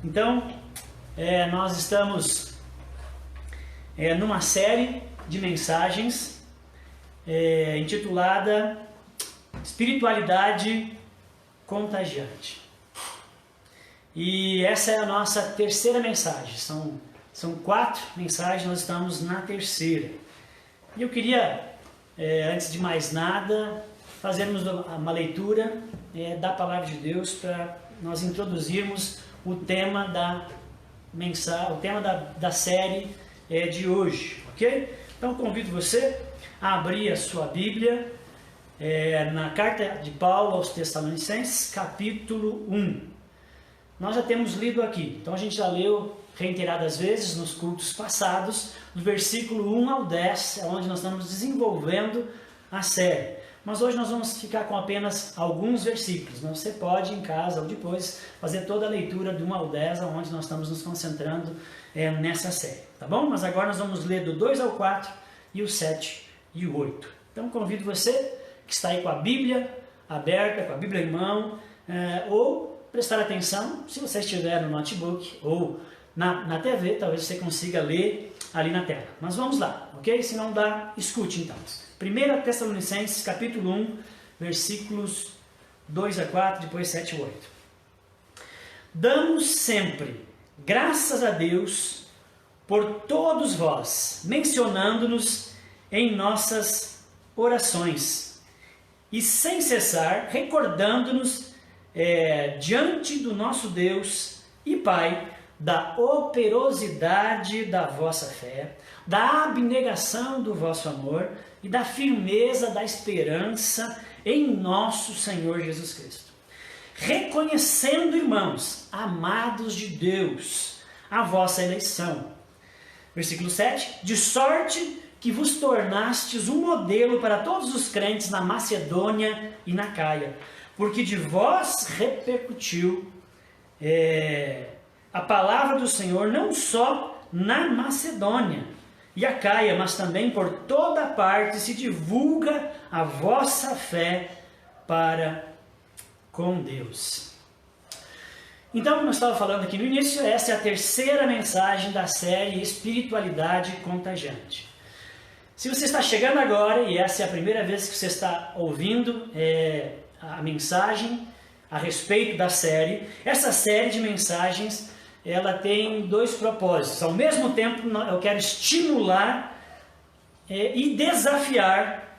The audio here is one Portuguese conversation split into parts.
Então, nós estamos numa série de mensagens intitulada Espiritualidade Contagiante. E essa é a nossa terceira mensagem. São 4 mensagens, nós estamos na terceira. E eu queria, antes de mais nada, fazermos uma leitura da Palavra de Deus para nós introduzirmos o tema da mensagem, o tema da série de hoje, ok? Então convido você a abrir a sua Bíblia na carta de Paulo aos Tessalonicenses, capítulo 1. Nós já temos lido aqui, então a gente já leu reiteradas vezes nos cultos passados, do versículo 1 ao 10, é onde nós estamos desenvolvendo a série. Mas hoje nós vamos ficar com apenas alguns versículos. Você pode em casa ou depois fazer toda a leitura do 1 ao 10, onde nós estamos nos concentrando nessa série, tá bom? Mas agora nós vamos ler do 2 ao 4 e o 7 e o 8. Então convido você que está aí com a Bíblia aberta, com a Bíblia em mão, ou prestar atenção, se você estiver no notebook ou na TV, talvez você consiga ler ali na tela. Mas vamos lá, ok? Se não dá, escute então. 1 Tessalonicenses, capítulo 1, versículos 2 a 4, depois 7 e 8. Damos sempre graças a Deus por todos vós, mencionando-nos em nossas orações, e sem cessar recordando-nos diante do nosso Deus e Pai, da operosidade da vossa fé, da abnegação do vosso amor e da firmeza da esperança em nosso Senhor Jesus Cristo. Reconhecendo, irmãos, amados de Deus, a vossa eleição. Versículo 7. De sorte que vos tornastes um modelo para todos os crentes na Macedônia e na Caia, porque de vós repercutiu a palavra do Senhor não só na Macedônia e a Caia, mas também por toda parte se divulga a vossa fé para com Deus. Então, como eu estava falando aqui no início, essa é a terceira mensagem da série Espiritualidade Contagiante. Se você está chegando agora e essa é a primeira vez que você está ouvindo a mensagem a respeito da série, essa série de mensagens ela tem 2 propósitos. Ao mesmo tempo, eu quero estimular e desafiar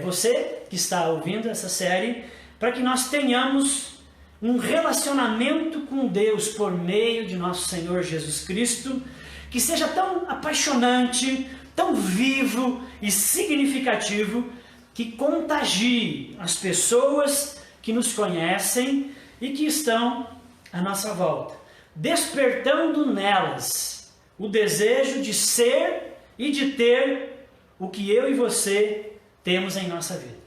você que está ouvindo essa série, para que nós tenhamos um relacionamento com Deus por meio de nosso Senhor Jesus Cristo, que seja tão apaixonante, tão vivo e significativo, que contagie as pessoas que nos conhecem e que estão à nossa volta, despertando nelas o desejo de ser e de ter o que eu e você temos em nossa vida.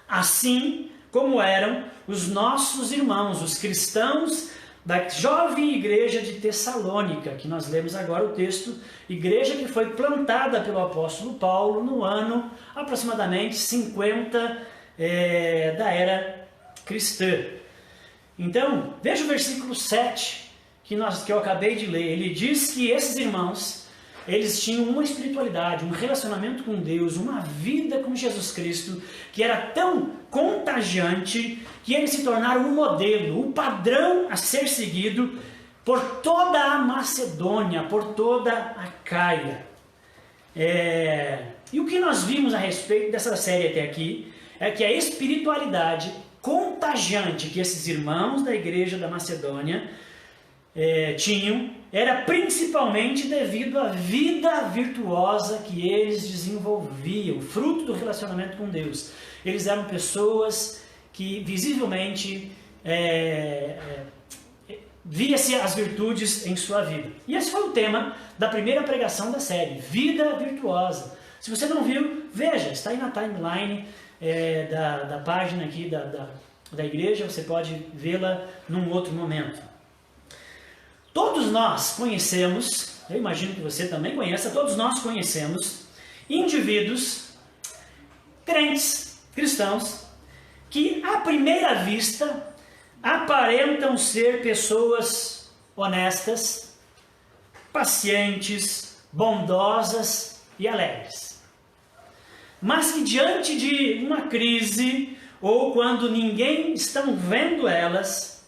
Assim como eram os nossos irmãos, os cristãos da jovem igreja de Tessalônica, que nós lemos agora o texto, igreja que foi plantada pelo apóstolo Paulo no ano aproximadamente 50 da era cristã. Então, veja o versículo 7 que eu acabei de ler. Ele diz que esses irmãos, eles tinham uma espiritualidade, um relacionamento com Deus, uma vida com Jesus Cristo, que era tão contagiante que eles se tornaram um modelo, um padrão a ser seguido por toda a Macedônia, por toda a Caia. E o que nós vimos a respeito dessa série até aqui é que a espiritualidade contagiante que esses irmãos da igreja da Macedônia tinham era principalmente devido à vida virtuosa que eles desenvolviam, fruto do relacionamento com Deus. Eles eram pessoas que visivelmente via-se as virtudes em sua vida. E esse foi o tema da primeira pregação da série, Vida Virtuosa. Se você não viu, veja, está aí na timeline da página aqui da igreja, você pode vê-la num outro momento. Todos nós conhecemos, eu imagino que você também conheça, todos nós conhecemos indivíduos, crentes, cristãos, que à primeira vista aparentam ser pessoas honestas, pacientes, bondosas e alegres. Mas que diante de uma crise, ou quando ninguém está vendo elas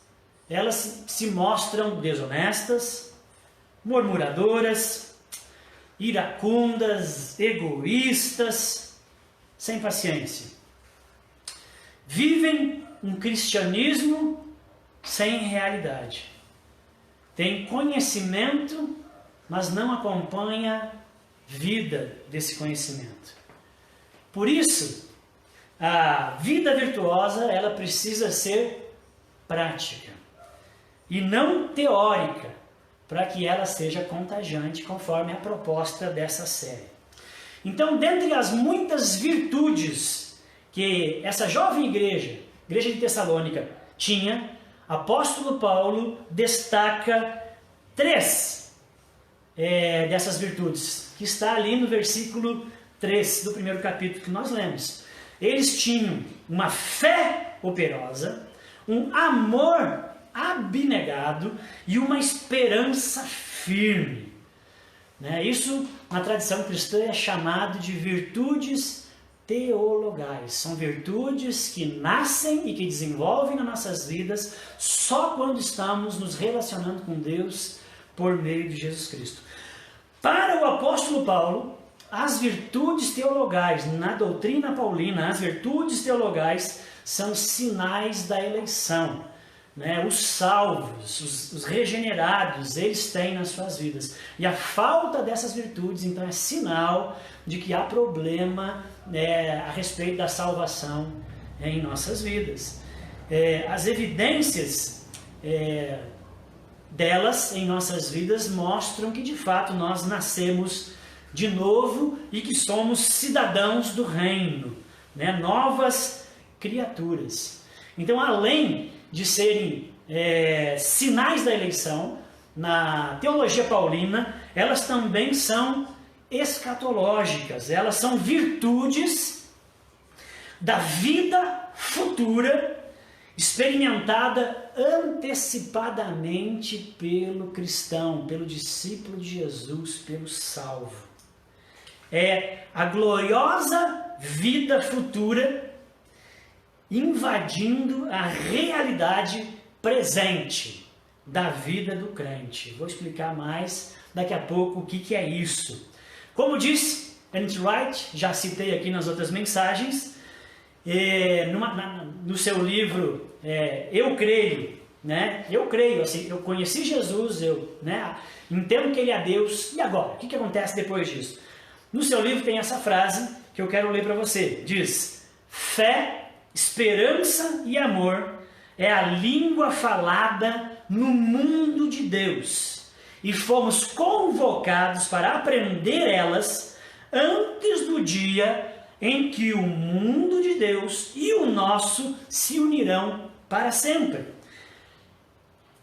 se mostram desonestas, murmuradoras, iracundas, egoístas, sem paciência. Vivem um cristianismo sem realidade. Tem conhecimento, mas não acompanha vida desse conhecimento. Por isso, a vida virtuosa, ela precisa ser prática e não teórica, para que ela seja contagiante, conforme a proposta dessa série. Então, dentre as muitas virtudes que essa jovem igreja de Tessalônica, tinha, apóstolo Paulo destaca 3 dessas virtudes, que está ali no versículo 3 do primeiro capítulo que nós lemos. Eles tinham uma fé operosa, um amor abnegado e uma esperança firme. Isso, na tradição cristã, é chamado de virtudes teologais. São virtudes que nascem e que desenvolvem nas nossas vidas só quando estamos nos relacionando com Deus por meio de Jesus Cristo. Para o apóstolo Paulo, as virtudes teologais, na doutrina paulina, as virtudes teologais são sinais da eleição. Os salvos, os regenerados, eles têm nas suas vidas. E a falta dessas virtudes, então, é sinal de que há problema a respeito da salvação em nossas vidas. As evidências delas em nossas vidas mostram que, de fato, nós nascemos de novo e que somos cidadãos do reino, novas criaturas. Então, além de serem sinais da eleição, na teologia paulina, elas também são escatológicas, elas são virtudes da vida futura, experimentada antecipadamente pelo cristão, pelo discípulo de Jesus, pelo salvo. É a gloriosa vida futura invadindo a realidade presente da vida do crente. Vou explicar mais daqui a pouco o que é isso. Como disse N.T. Wright, já citei aqui nas outras mensagens, no seu livro Eu Creio, eu creio, assim, eu conheci Jesus, eu entendo que Ele é Deus, e agora? O que acontece depois disso? No seu livro tem essa frase que eu quero ler para você. Diz: fé, esperança e amor é a língua falada no mundo de Deus, e fomos convocados para aprender elas antes do dia em que o mundo de Deus e o nosso se unirão para sempre.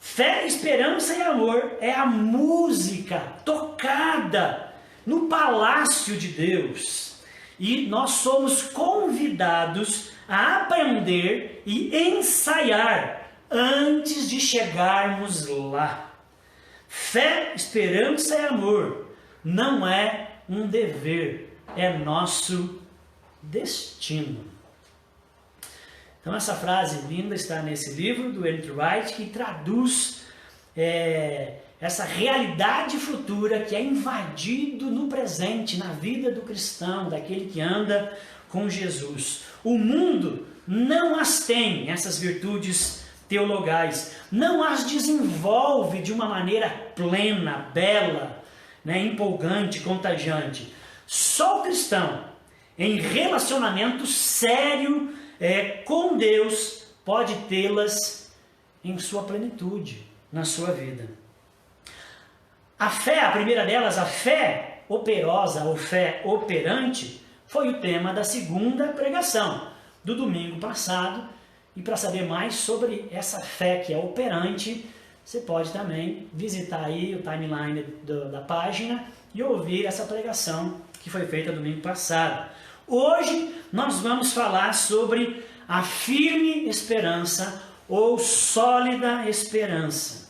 Fé, esperança e amor é a música tocada no palácio de Deus, e nós somos convidados a aprender e ensaiar antes de chegarmos lá. Fé, esperança e amor não é um dever, é nosso destino. Então essa frase linda está nesse livro do N.T. Wright, que traduz essa realidade futura que é invadido no presente, na vida do cristão, daquele que anda com Jesus. O mundo não as tem, essas virtudes teologais, não as desenvolve de uma maneira plena, bela, empolgante, contagiante. Só o cristão, em relacionamento sério com Deus, pode tê-las em sua plenitude, na sua vida. A fé, a primeira delas, a fé operosa ou fé operante, foi o tema da segunda pregação do domingo passado. E para saber mais sobre essa fé que é operante, você pode também visitar aí o timeline da página e ouvir essa pregação que foi feita domingo passado. Hoje nós vamos falar sobre a firme esperança ou sólida esperança?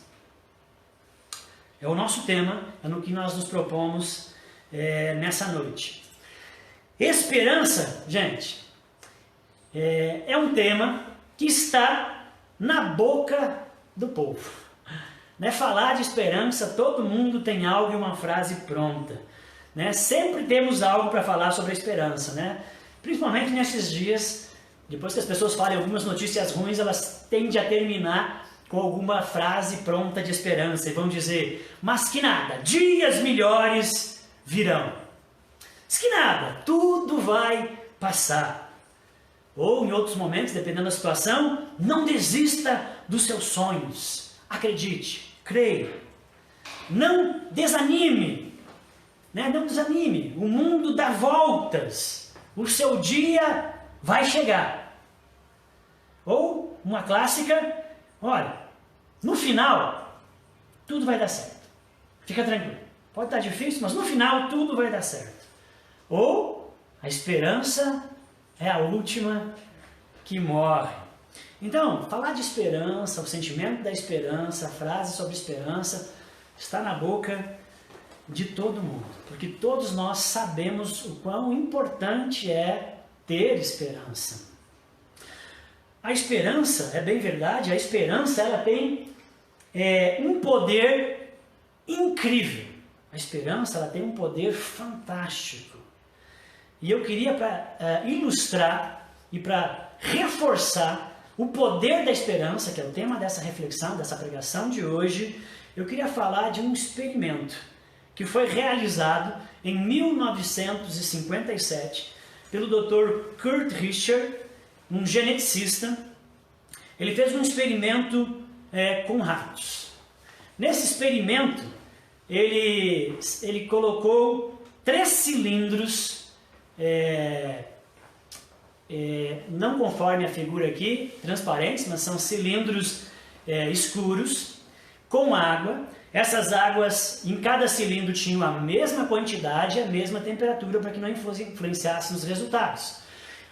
É o nosso tema, é no que nós nos propomos nessa noite. Esperança, gente, é um tema que está na boca do povo. Né? Falar de esperança, todo mundo tem algo e uma frase pronta. Né? Sempre temos algo para falar sobre a esperança. Né? Principalmente nesses dias, depois que as pessoas falam algumas notícias ruins, elas tendem a terminar com alguma frase pronta de esperança. E vão dizer, mas que nada, dias melhores virão. Mas que nada, tudo vai passar. Ou em outros momentos, dependendo da situação, não desista dos seus sonhos. Acredite, creia. Não desanime. Né? Não desanime. O mundo dá voltas. O seu dia vai chegar. Ou uma clássica, olha, no final, tudo vai dar certo. Fica tranquilo. Pode estar difícil, mas no final tudo vai dar certo. Ou a esperança é a última que morre. Então, falar de esperança, o sentimento da esperança, a frase sobre esperança, está na boca de todo mundo. Porque todos nós sabemos o quão importante é ter esperança. A esperança, é bem verdade, a esperança ela tem um poder incrível. A esperança ela tem um poder fantástico. E eu queria, para ilustrar e para reforçar o poder da esperança, que é o tema dessa reflexão, dessa pregação de hoje, eu queria falar de um experimento que foi realizado em 1957 pelo Dr. Kurt Richter, um geneticista. Ele fez um experimento com ratos. Nesse experimento, ele colocou 3 cilindros, não conforme a figura aqui, transparentes, mas são cilindros escuros, com água. Essas águas, em cada cilindro, tinham a mesma quantidade, a mesma temperatura, para que não influenciasse nos resultados.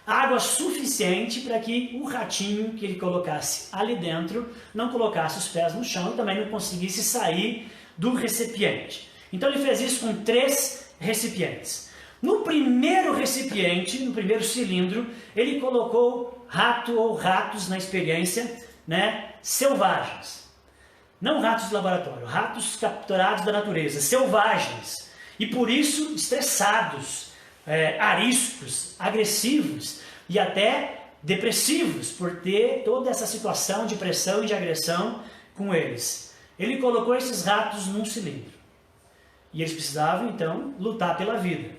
Água suficiente para que o ratinho que ele colocasse ali dentro não colocasse os pés no chão e também não conseguisse sair do recipiente. Então ele fez isso com 3 recipientes. No primeiro recipiente, no primeiro cilindro, ele colocou rato ou ratos na experiência, né, selvagens. Não ratos de laboratório, ratos capturados da natureza, selvagens. E por isso estressados, ariscos, agressivos e até depressivos, por ter toda essa situação de pressão e de agressão com eles. Ele colocou esses ratos num cilindro. E eles precisavam, então, lutar pela vida.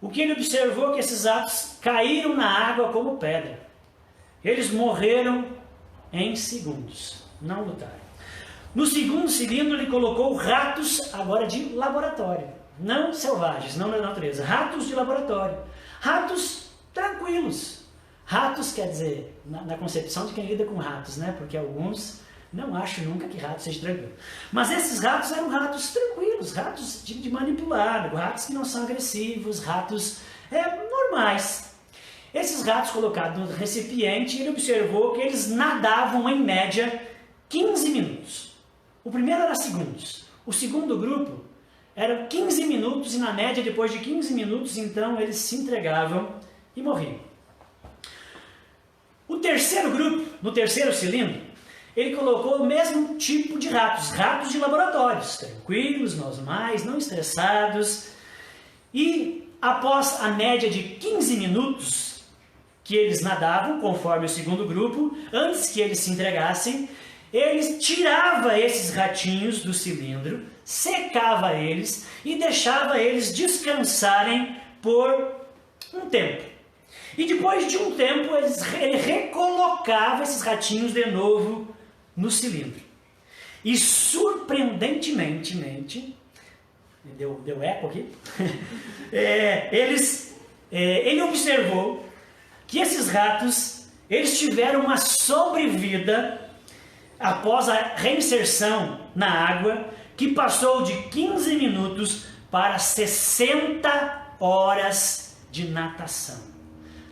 O que ele observou é que esses ratos caíram na água como pedra. Eles morreram em segundos, não lutaram. No segundo cilindro ele colocou ratos agora de laboratório, não selvagens, não da natureza, ratos de laboratório, ratos tranquilos. Ratos quer dizer, na concepção de quem lida com ratos, né? Porque alguns não acham nunca que rato seja tranquilo. Mas esses ratos eram ratos tranquilos, ratos de manipular, ratos que não são agressivos, ratos normais. Esses ratos colocados no recipiente, ele observou que eles nadavam em média 15 minutos. O primeiro era segundos. O segundo grupo era 15 minutos e na média, depois de 15 minutos, então eles se entregavam e morriam. O terceiro grupo, no terceiro cilindro, ele colocou o mesmo tipo de ratos, ratos de laboratórios, tranquilos, normais, não estressados. E após a média de 15 minutos que eles nadavam, conforme o segundo grupo, antes que eles se entregassem, ele tirava esses ratinhos do cilindro, secava eles e deixava eles descansarem por um tempo. E depois de um tempo, ele recolocava esses ratinhos de novo no cilindro. E surpreendentemente, deu eco aqui, ele observou que esses ratos, eles tiveram uma sobrevida após a reinserção na água, que passou de 15 minutos para 60 horas de natação.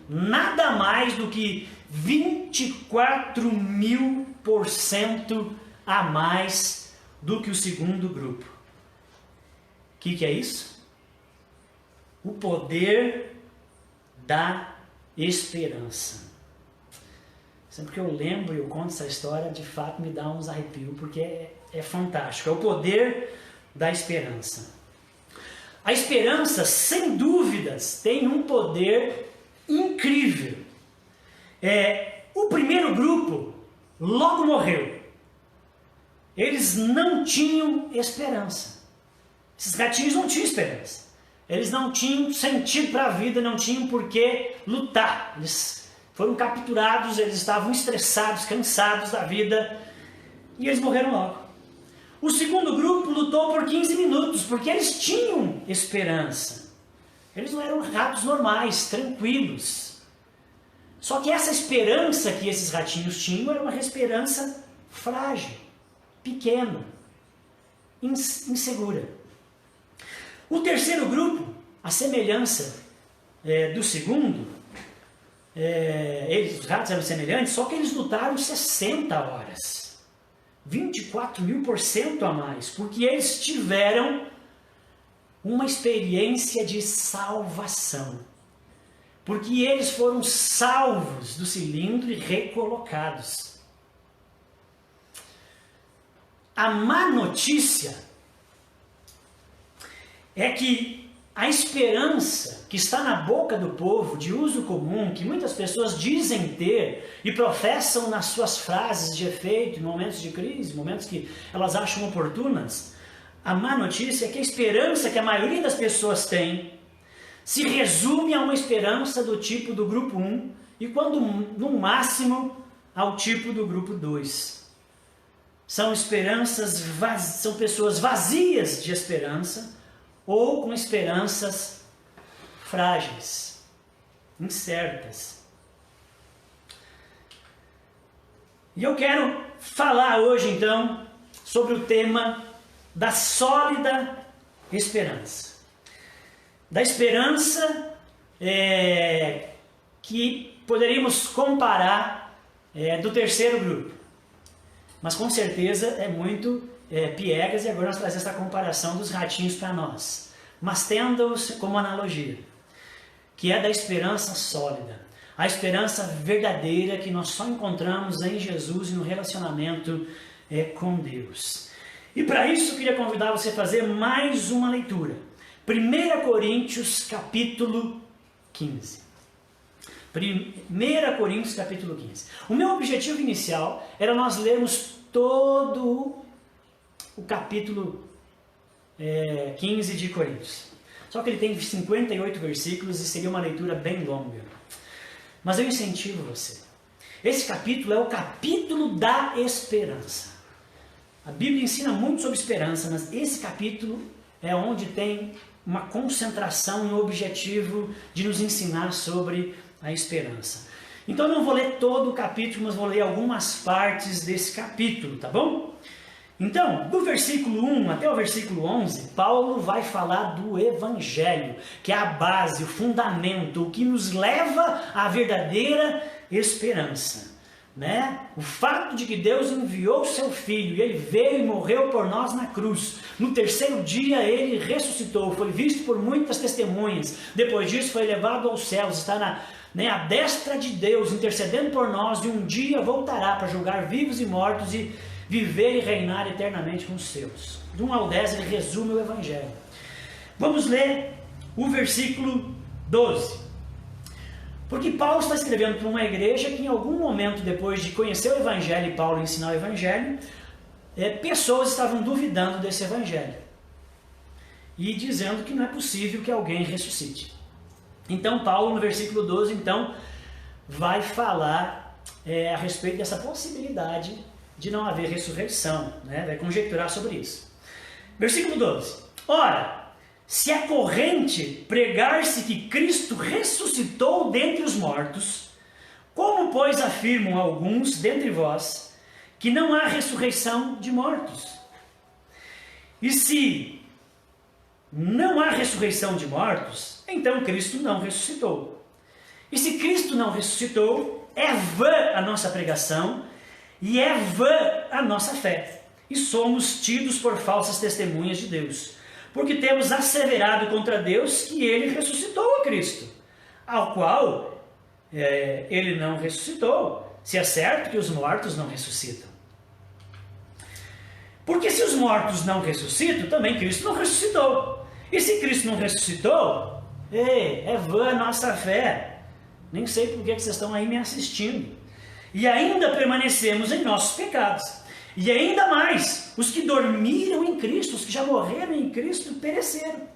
Nada mais do que 24.000% a mais do que o segundo grupo. O que é isso? O poder da esperança. Sempre que eu lembro e eu conto essa história, de fato me dá uns arrepios, porque é fantástico. É o poder da esperança. A esperança, sem dúvidas, tem um poder incrível. O primeiro grupo logo morreu. Eles não tinham esperança. Esses gatinhos não tinham esperança. Eles não tinham sentido para a vida, não tinham por que lutar. Eles foram capturados, eles estavam estressados, cansados da vida e eles morreram logo. O segundo grupo lutou por 15 minutos, porque eles tinham esperança. Eles não eram ratos normais, tranquilos. Só que essa esperança que esses ratinhos tinham era uma esperança frágil, pequena, insegura. O terceiro grupo, a semelhança do segundo, os ratos eram semelhantes, só que eles lutaram 60 horas. 24.000% a mais, porque eles tiveram uma experiência de salvação. Porque eles foram salvos do cilindro e recolocados. A má notícia é que a esperança que está na boca do povo, de uso comum, que muitas pessoas dizem ter e professam nas suas frases de efeito, em momentos de crise, momentos que elas acham oportunas, a má notícia é que a esperança que a maioria das pessoas tem se resume a uma esperança do tipo do grupo 1 e, quando no máximo, ao tipo do grupo 2. São são pessoas vazias de esperança, ou com esperanças frágeis, incertas. E eu quero falar hoje, então, sobre o tema da sólida esperança. Da esperança que poderíamos comparar do terceiro grupo. Mas com certeza é muito piegas, e agora nós trazemos essa comparação dos ratinhos para nós, mas tendo-os como analogia, que é da esperança sólida, a esperança verdadeira que nós só encontramos em Jesus e no relacionamento com Deus. E para isso eu queria convidar você a fazer mais uma leitura. 1 Coríntios capítulo 15. 1 Coríntios capítulo 15. O meu objetivo inicial era nós lermos todo o capítulo 15 de Coríntios. Só que ele tem 58 versículos e seria uma leitura bem longa. Mas eu incentivo você. Esse capítulo é o capítulo da esperança. A Bíblia ensina muito sobre esperança, mas esse capítulo é onde tem uma concentração e um objetivo de nos ensinar sobre a esperança. Então eu não vou ler todo o capítulo, mas vou ler algumas partes desse capítulo, tá bom? Então, do versículo 1 até o versículo 11, Paulo vai falar do Evangelho, que é a base, o fundamento, o que nos leva à verdadeira esperança. Né? O fato de que Deus enviou o seu Filho, e Ele veio e morreu por nós na cruz. No terceiro dia Ele ressuscitou, foi visto por muitas testemunhas. Depois disso foi levado aos céus, está à destra de Deus, intercedendo por nós, e um dia voltará para julgar vivos e mortos e viver e reinar eternamente com os seus. Do 1 ao 10 ele resume o Evangelho. Vamos ler o versículo 12. Porque Paulo está escrevendo para uma igreja que em algum momento, depois de conhecer o Evangelho e Paulo ensinar o Evangelho, pessoas estavam duvidando desse Evangelho e dizendo que não é possível que alguém ressuscite. Então Paulo, no versículo 12, vai falar a respeito dessa possibilidade de não haver ressurreição, né? Vai conjecturar sobre isso. Versículo 12. Ora, se é corrente pregar-se que Cristo ressuscitou dentre os mortos, como, pois, afirmam alguns dentre vós que não há ressurreição de mortos? E se não há ressurreição de mortos, então Cristo não ressuscitou. E se Cristo não ressuscitou, é vã a nossa pregação e é vã a nossa fé. E somos tidos por falsas testemunhas de Deus, porque temos asseverado contra Deus que ele ressuscitou a Cristo, ao qual ele não ressuscitou, se é certo que os mortos não ressuscitam. Porque se os mortos não ressuscitam, também Cristo não ressuscitou. E se Cristo não ressuscitou, é vã a nossa fé. Nem sei por que vocês estão aí me assistindo. E ainda permanecemos em nossos pecados. E ainda mais, os que dormiram em Cristo, os que já morreram em Cristo, pereceram.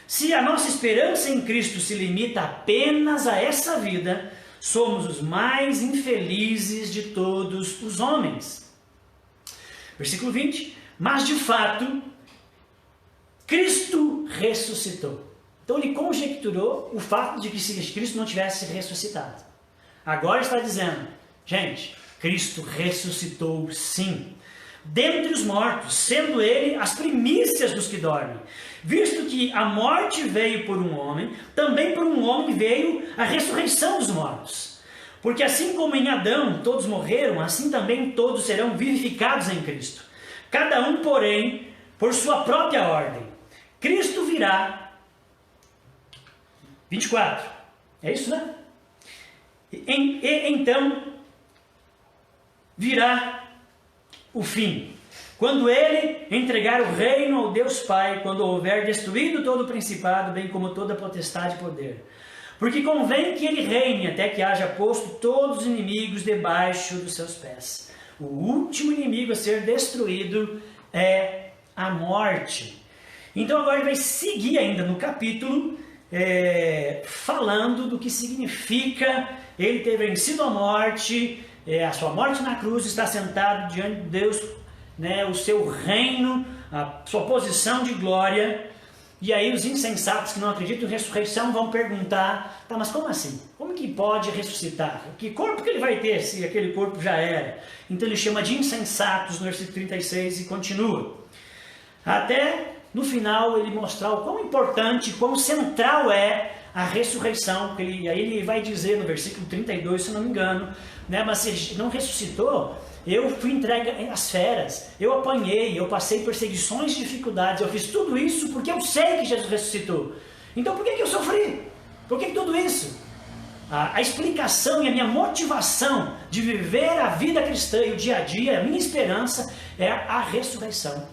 Se a nossa esperança em Cristo se limita apenas a essa vida, somos os mais infelizes de todos os homens. Versículo 20. Mas de fato, Cristo ressuscitou. Então ele conjecturou o fato de que se Cristo não tivesse ressuscitado. Agora está dizendo, gente, Cristo ressuscitou sim, dentre os mortos, sendo ele as primícias dos que dormem. Visto que a morte veio por um homem, também por um homem veio a ressurreição dos mortos. Porque assim como em Adão todos morreram, assim também todos serão vivificados em Cristo. Cada um, porém, por sua própria ordem. Cristo virá. 24. É isso, né? Então virá o fim, quando ele entregar o reino ao Deus Pai, quando houver destruído todo o principado, bem como toda potestade e poder. Porque convém que ele reine até que haja posto todos os inimigos debaixo dos seus pés. O último inimigo a ser destruído é a morte. Então agora ele vai seguir ainda no capítulo, falando do que significa ele ter vencido a morte, a sua morte na cruz, está sentado diante de Deus, o seu reino, a sua posição de glória. E aí os insensatos que não acreditam em ressurreição vão perguntar, tá, mas como assim? Como que pode ressuscitar? Que corpo que ele vai ter se aquele corpo já era? Então ele chama de insensatos no versículo 36 e continua. Até no final ele mostrar o quão importante, quão central é a ressurreição. Aí ele vai dizer no versículo 32, se não me engano, mas se ele não ressuscitou, eu fui entregue às feras, eu apanhei, eu passei perseguições e dificuldades, eu fiz tudo isso porque eu sei que Jesus ressuscitou. Então por que eu sofri? Por que tudo isso? A explicação e a minha motivação de viver a vida cristã e o dia a dia, a minha esperança é a ressurreição.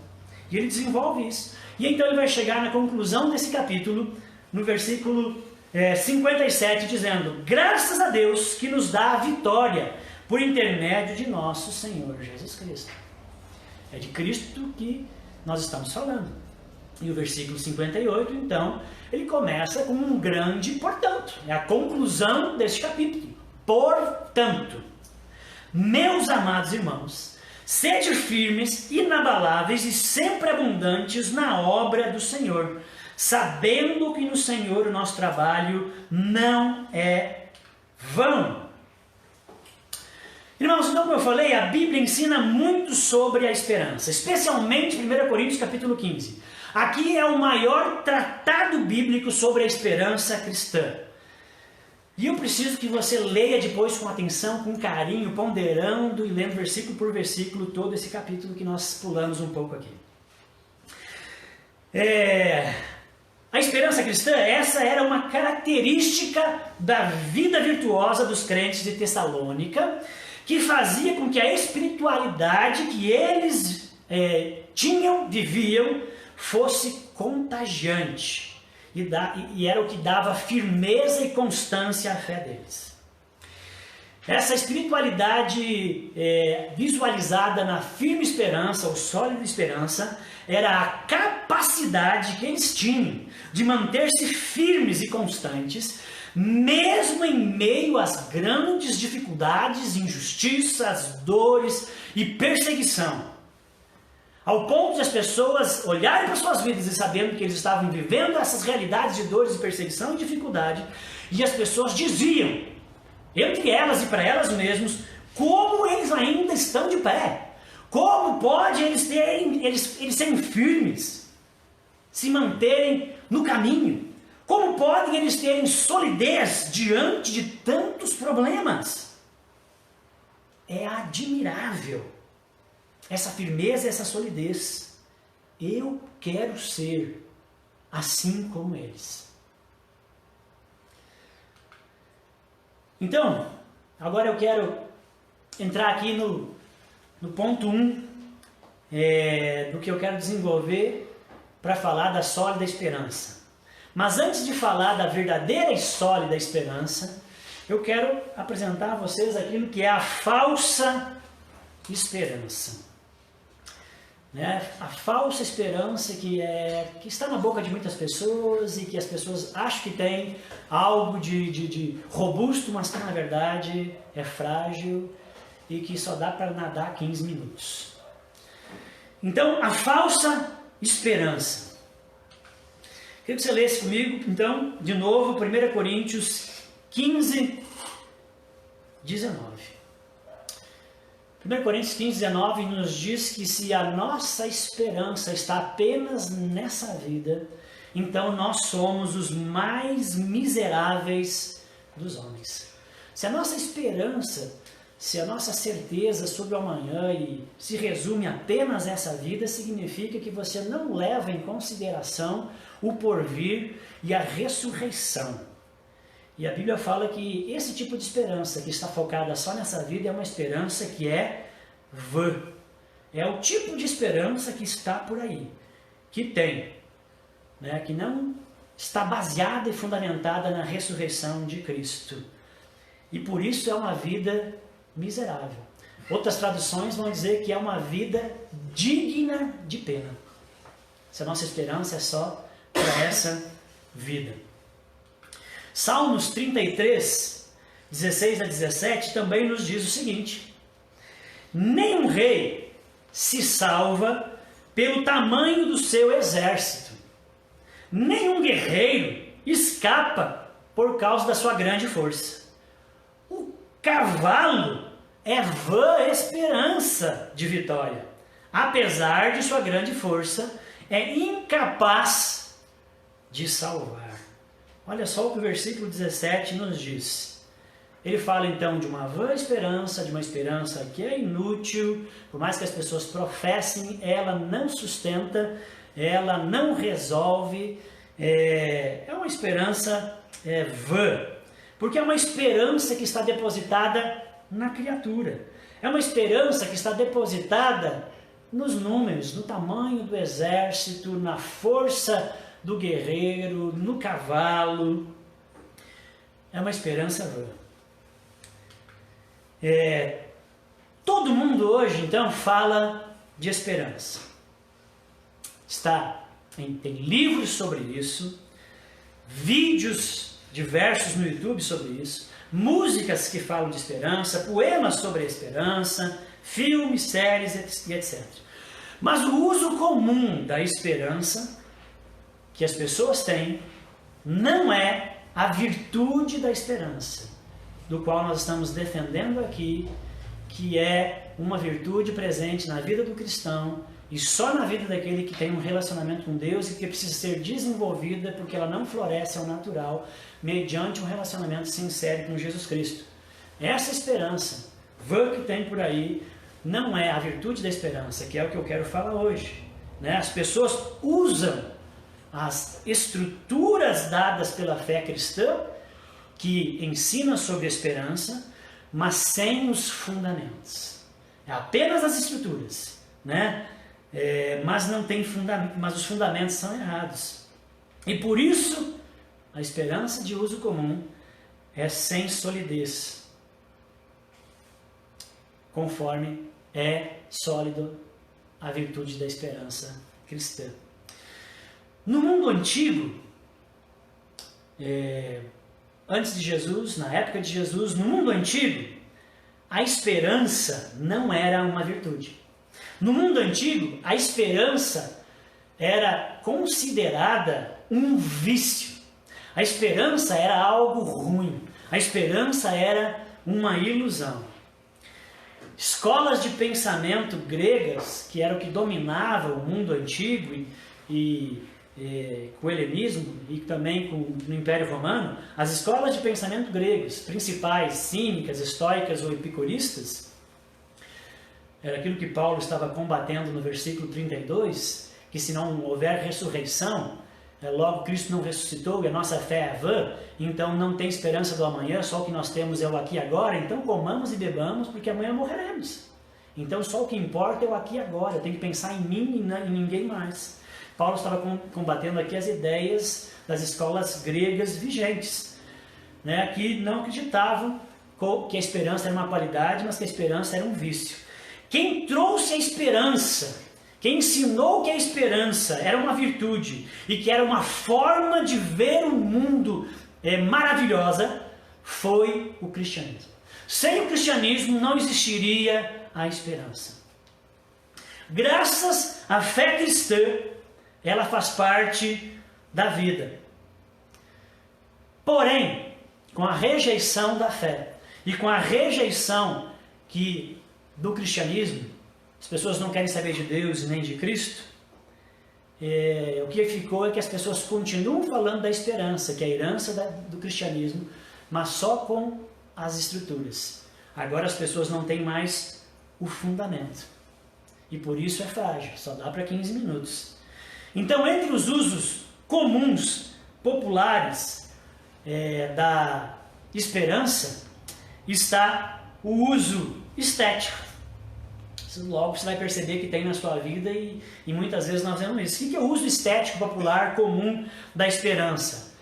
E ele desenvolve isso. E então ele vai chegar na conclusão desse capítulo, no versículo 57, dizendo: graças a Deus que nos dá a vitória por intermédio de nosso Senhor Jesus Cristo. É de Cristo que nós estamos falando. E o versículo 58, então, ele começa com um grande portanto. É a conclusão deste capítulo. Portanto, meus amados irmãos, sede firmes, inabaláveis e sempre abundantes na obra do Senhor, sabendo que no Senhor o nosso trabalho não é vão. Irmãos, então como eu falei, a Bíblia ensina muito sobre a esperança, especialmente 1 Coríntios capítulo 15. Aqui é o maior tratado bíblico sobre a esperança cristã. E eu preciso que você leia depois com atenção, com carinho, ponderando e lendo versículo por versículo todo esse capítulo que nós pulamos um pouco aqui. A esperança cristã, essa era uma característica da vida virtuosa dos crentes de Tessalônica, que fazia com que a espiritualidade que eles viviam, fosse contagiante. E era o que dava firmeza e constância à fé deles. Essa espiritualidade visualizada na firme esperança, ou sólida esperança, era a capacidade que eles tinham de manter-se firmes e constantes, mesmo em meio às grandes dificuldades, injustiças, dores e perseguição. Ao ponto de as pessoas olharem para suas vidas e sabendo que eles estavam vivendo essas realidades de dores e perseguição e dificuldade, e as pessoas diziam, entre elas e para elas mesmas, como eles ainda estão de pé. Como pode eles serem firmes, se manterem no caminho? Como podem eles terem solidez diante de tantos problemas? é admirável. Essa firmeza, essa solidez. Eu quero ser assim como eles. Então, agora eu quero entrar aqui no ponto 1 do que eu quero desenvolver para falar da sólida esperança. Mas antes de falar da verdadeira e sólida esperança, eu quero apresentar a vocês aquilo que é a falsa esperança. A falsa esperança que está na boca de muitas pessoas e que as pessoas acham que tem algo de robusto, mas que na verdade é frágil e que só dá para nadar 15 minutos. Então, a falsa esperança. Queria que você lesse comigo, então, de novo, 1 Coríntios 15, 19. 1 Coríntios 15, 19 nos diz que se a nossa esperança está apenas nessa vida, então nós somos os mais miseráveis dos homens. Se a nossa esperança, se a nossa certeza sobre o amanhã se resume apenas a essa vida, significa que você não leva em consideração o porvir e a ressurreição. E a Bíblia fala que esse tipo de esperança que está focada só nessa vida é uma esperança que é vã. É o tipo de esperança que está por aí, que tem, que não está baseada e fundamentada na ressurreição de Cristo. E por isso é uma vida miserável. Outras traduções vão dizer que é uma vida digna de pena. Se a nossa esperança é só para essa vida. Salmos 33, 16 a 17 também nos diz o seguinte: nenhum rei se salva pelo tamanho do seu exército, nenhum guerreiro escapa por causa da sua grande força. O cavalo é vã esperança de vitória, apesar de sua grande força, é incapaz de salvar. Olha só o que o versículo 17 nos diz. Ele fala então de uma vã esperança, de uma esperança que é inútil, por mais que as pessoas professem, ela não sustenta, ela não resolve, é uma esperança vã, porque é uma esperança que está depositada na criatura, é uma esperança que está depositada nos números, no tamanho do exército, na força do guerreiro, no cavalo. É uma esperança vã. Todo mundo hoje, então, fala de esperança. Tem livros sobre isso, vídeos diversos no YouTube sobre isso, músicas que falam de esperança, poemas sobre a esperança, filmes, séries e etc. Mas o uso comum da esperança que as pessoas têm não é a virtude da esperança, do qual nós estamos defendendo aqui, que é uma virtude presente na vida do cristão e só na vida daquele que tem um relacionamento com Deus e que precisa ser desenvolvida porque ela não floresce ao natural mediante um relacionamento sincero com Jesus Cristo. Essa esperança vã que tem por aí não é a virtude da esperança, que é o que eu quero falar hoje. As pessoas usam as estruturas dadas pela fé cristã, que ensina sobre a esperança, mas sem os fundamentos. É apenas as estruturas, mas não tem mas os fundamentos são errados. E por isso, a esperança de uso comum é sem solidez, conforme é sólido a virtude da esperança cristã. No mundo antigo, antes de Jesus, na época de Jesus, no mundo antigo, a esperança não era uma virtude. No mundo antigo, a esperança era considerada um vício. A esperança era algo ruim. A esperança era uma ilusão. Escolas de pensamento gregas, que era o que dominava o mundo antigo com o helenismo e também no Império Romano, as escolas de pensamento gregas, principais, cínicas, estoicas ou epicuristas, era aquilo que Paulo estava combatendo no versículo 32, que se não houver ressurreição, logo Cristo não ressuscitou e a nossa fé é vã, então não tem esperança do amanhã, só o que nós temos é o aqui e agora, então comamos e bebamos, porque amanhã morreremos. Então só o que importa é o aqui e agora, eu tenho que pensar em mim e em ninguém mais. Paulo estava combatendo aqui as ideias das escolas gregas vigentes, né, que não acreditavam que a esperança era uma qualidade, mas que a esperança era um vício. Quem trouxe a esperança, quem ensinou que a esperança era uma virtude e que era uma forma de ver o mundo maravilhosa, foi o cristianismo. Sem o cristianismo não existiria a esperança. Graças à fé cristã, ela faz parte da vida. Porém, com a rejeição da fé e com a rejeição do cristianismo, as pessoas não querem saber de Deus nem de Cristo, o que ficou é que as pessoas continuam falando da esperança, que é a herança do cristianismo, mas só com as escrituras. Agora as pessoas não têm mais o fundamento. E por isso é frágil, só dá para 15 minutos. Então, entre os usos comuns, populares, da esperança, está o uso estético. Logo você vai perceber que tem na sua vida e muitas vezes nós vemos isso. O que é o uso estético popular comum da esperança?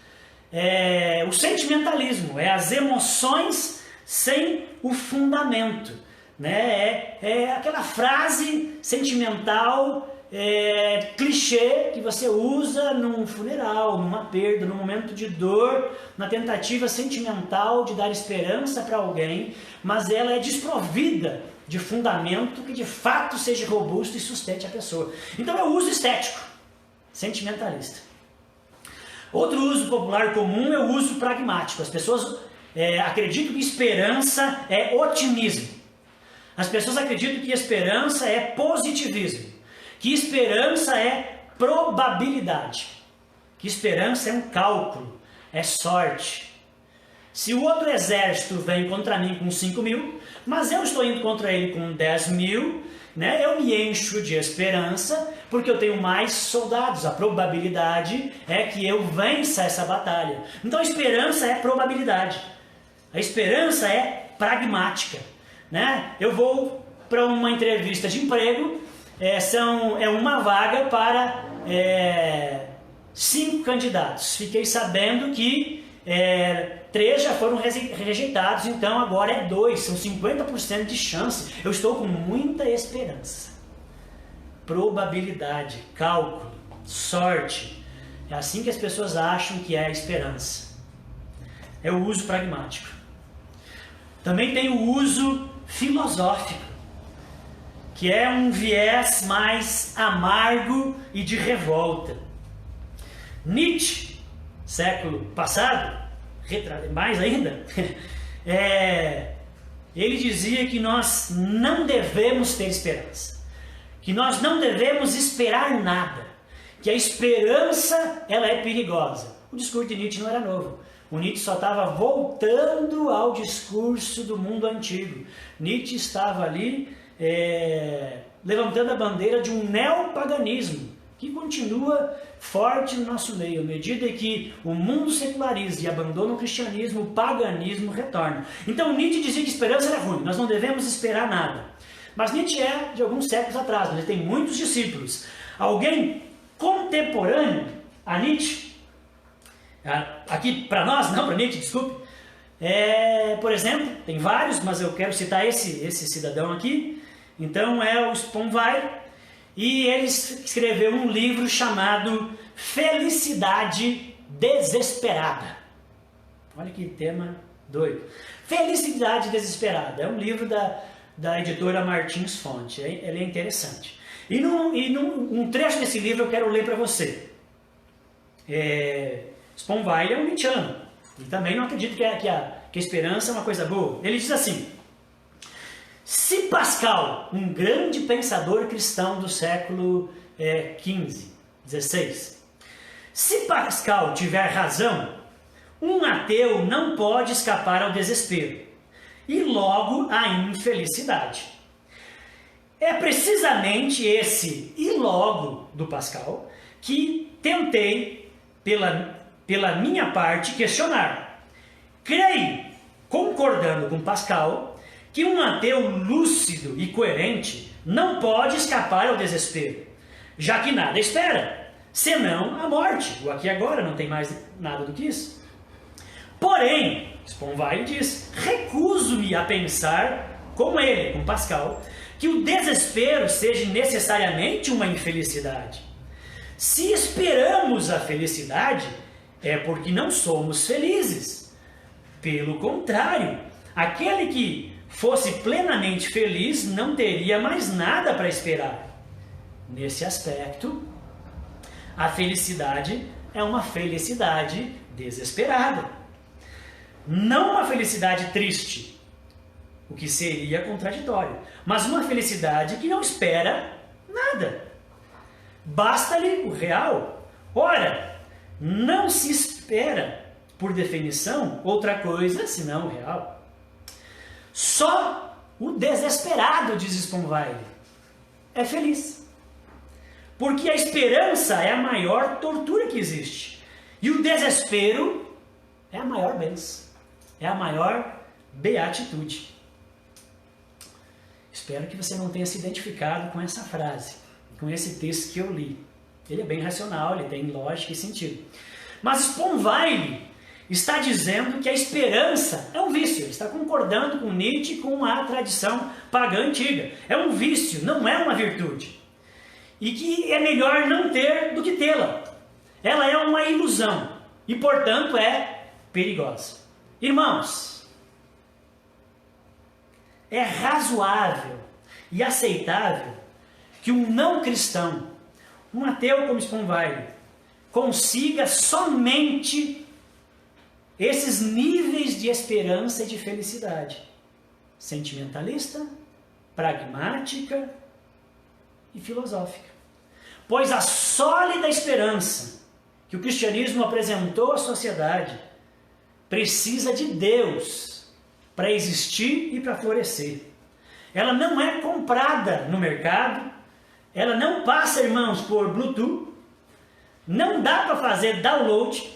O sentimentalismo, as emoções sem o fundamento, né? Aquela frase sentimental, clichê que você usa num funeral, numa perda, num momento de dor, na tentativa sentimental de dar esperança para alguém, mas ela é desprovida de fundamento que de fato seja robusto e sustente a pessoa. Então é o uso estético, sentimentalista. Outro uso popular comum é o uso pragmático. As pessoas acreditam que esperança é otimismo. As pessoas acreditam que esperança é positivismo. Que esperança é probabilidade. Que esperança é um cálculo, é sorte. Se o outro exército vem contra mim com 5 mil, mas eu estou indo contra ele com 10 mil, né, eu me encho de esperança, porque eu tenho mais soldados. A probabilidade é que eu vença essa batalha. Então a esperança é probabilidade. A esperança é pragmática. Né? Eu vou para uma entrevista de emprego, é uma vaga para 5 candidatos. Fiquei sabendo que 3 já foram rejeitados, então agora é 2, são 50% de chance. Eu estou com muita esperança. Probabilidade, cálculo, sorte. É assim que as pessoas acham que é a esperança. É o uso pragmático. Também tem o uso filosófico, que é um viés mais amargo e de revolta. Nietzsche, século passado, mais ainda, ele dizia que nós não devemos ter esperança, que nós não devemos esperar nada, que a esperança ela é perigosa. O discurso de Nietzsche não era novo. O Nietzsche só estava voltando ao discurso do mundo antigo. Nietzsche estava ali levantando a bandeira de um neopaganismo que continua forte no nosso meio. À medida que o mundo seculariza e abandona o cristianismo, o paganismo retorna. Então Nietzsche dizia que esperança era ruim, nós não devemos esperar nada. Mas Nietzsche é de alguns séculos atrás, ele tem muitos discípulos. Alguém contemporâneo a Nietzsche, aqui para nós, não para Nietzsche, desculpe, por exemplo, tem vários, mas eu quero citar esse cidadão aqui. Então é o Sponville, e ele escreveu um livro chamado Felicidade Desesperada. Olha que tema doido. Felicidade Desesperada. É um livro da editora Martins Fonte. Ele é interessante. E num trecho desse livro eu quero ler para você. Sponville é um nietzschiano. E também não acredito que a esperança é uma coisa boa. Ele diz assim: se Pascal, um grande pensador cristão do século XV, XVI, se Pascal tiver razão, um ateu não pode escapar ao desespero e logo à infelicidade. é precisamente esse "e logo" do Pascal que tentei, pela minha parte, questionar. Creio, concordando com Pascal, que um ateu lúcido e coerente não pode escapar ao desespero, já que nada espera, senão a morte. O aqui e agora, não tem mais nada do que isso. Porém, Sponville diz, recuso-me a pensar, como ele, com Pascal, que o desespero seja necessariamente uma infelicidade. Se esperamos a felicidade, é porque não somos felizes. Pelo contrário, aquele que fosse plenamente feliz não teria mais nada para esperar. Nesse aspecto, a felicidade é uma felicidade desesperada. Não uma felicidade triste, o que seria contraditório, mas uma felicidade que não espera nada. Basta-lhe o real. Ora, não se espera, por definição, outra coisa senão o real. Só o desesperado, diz Sponville, é feliz. Porque a esperança é a maior tortura que existe. E o desespero é a maior bênção. É a maior beatitude. Espero que você não tenha se identificado com essa frase, com esse texto que eu li. Ele é bem racional, ele tem lógica e sentido. Mas Sponville está dizendo que a esperança é um vício. Ele está concordando com Nietzsche, com a tradição pagã antiga. É um vício, não é uma virtude. E que é melhor não ter do que tê-la. Ela é uma ilusão e, portanto, é perigosa. Irmãos, é razoável e aceitável que um não cristão, um ateu como Sponville, consiga somente esses níveis de esperança e de felicidade. Sentimentalista, pragmática e filosófica. Pois a sólida esperança que o cristianismo apresentou à sociedade precisa de Deus para existir e para florescer. Ela não é comprada no mercado, ela não passa, irmãos, por Bluetooth, não dá para fazer download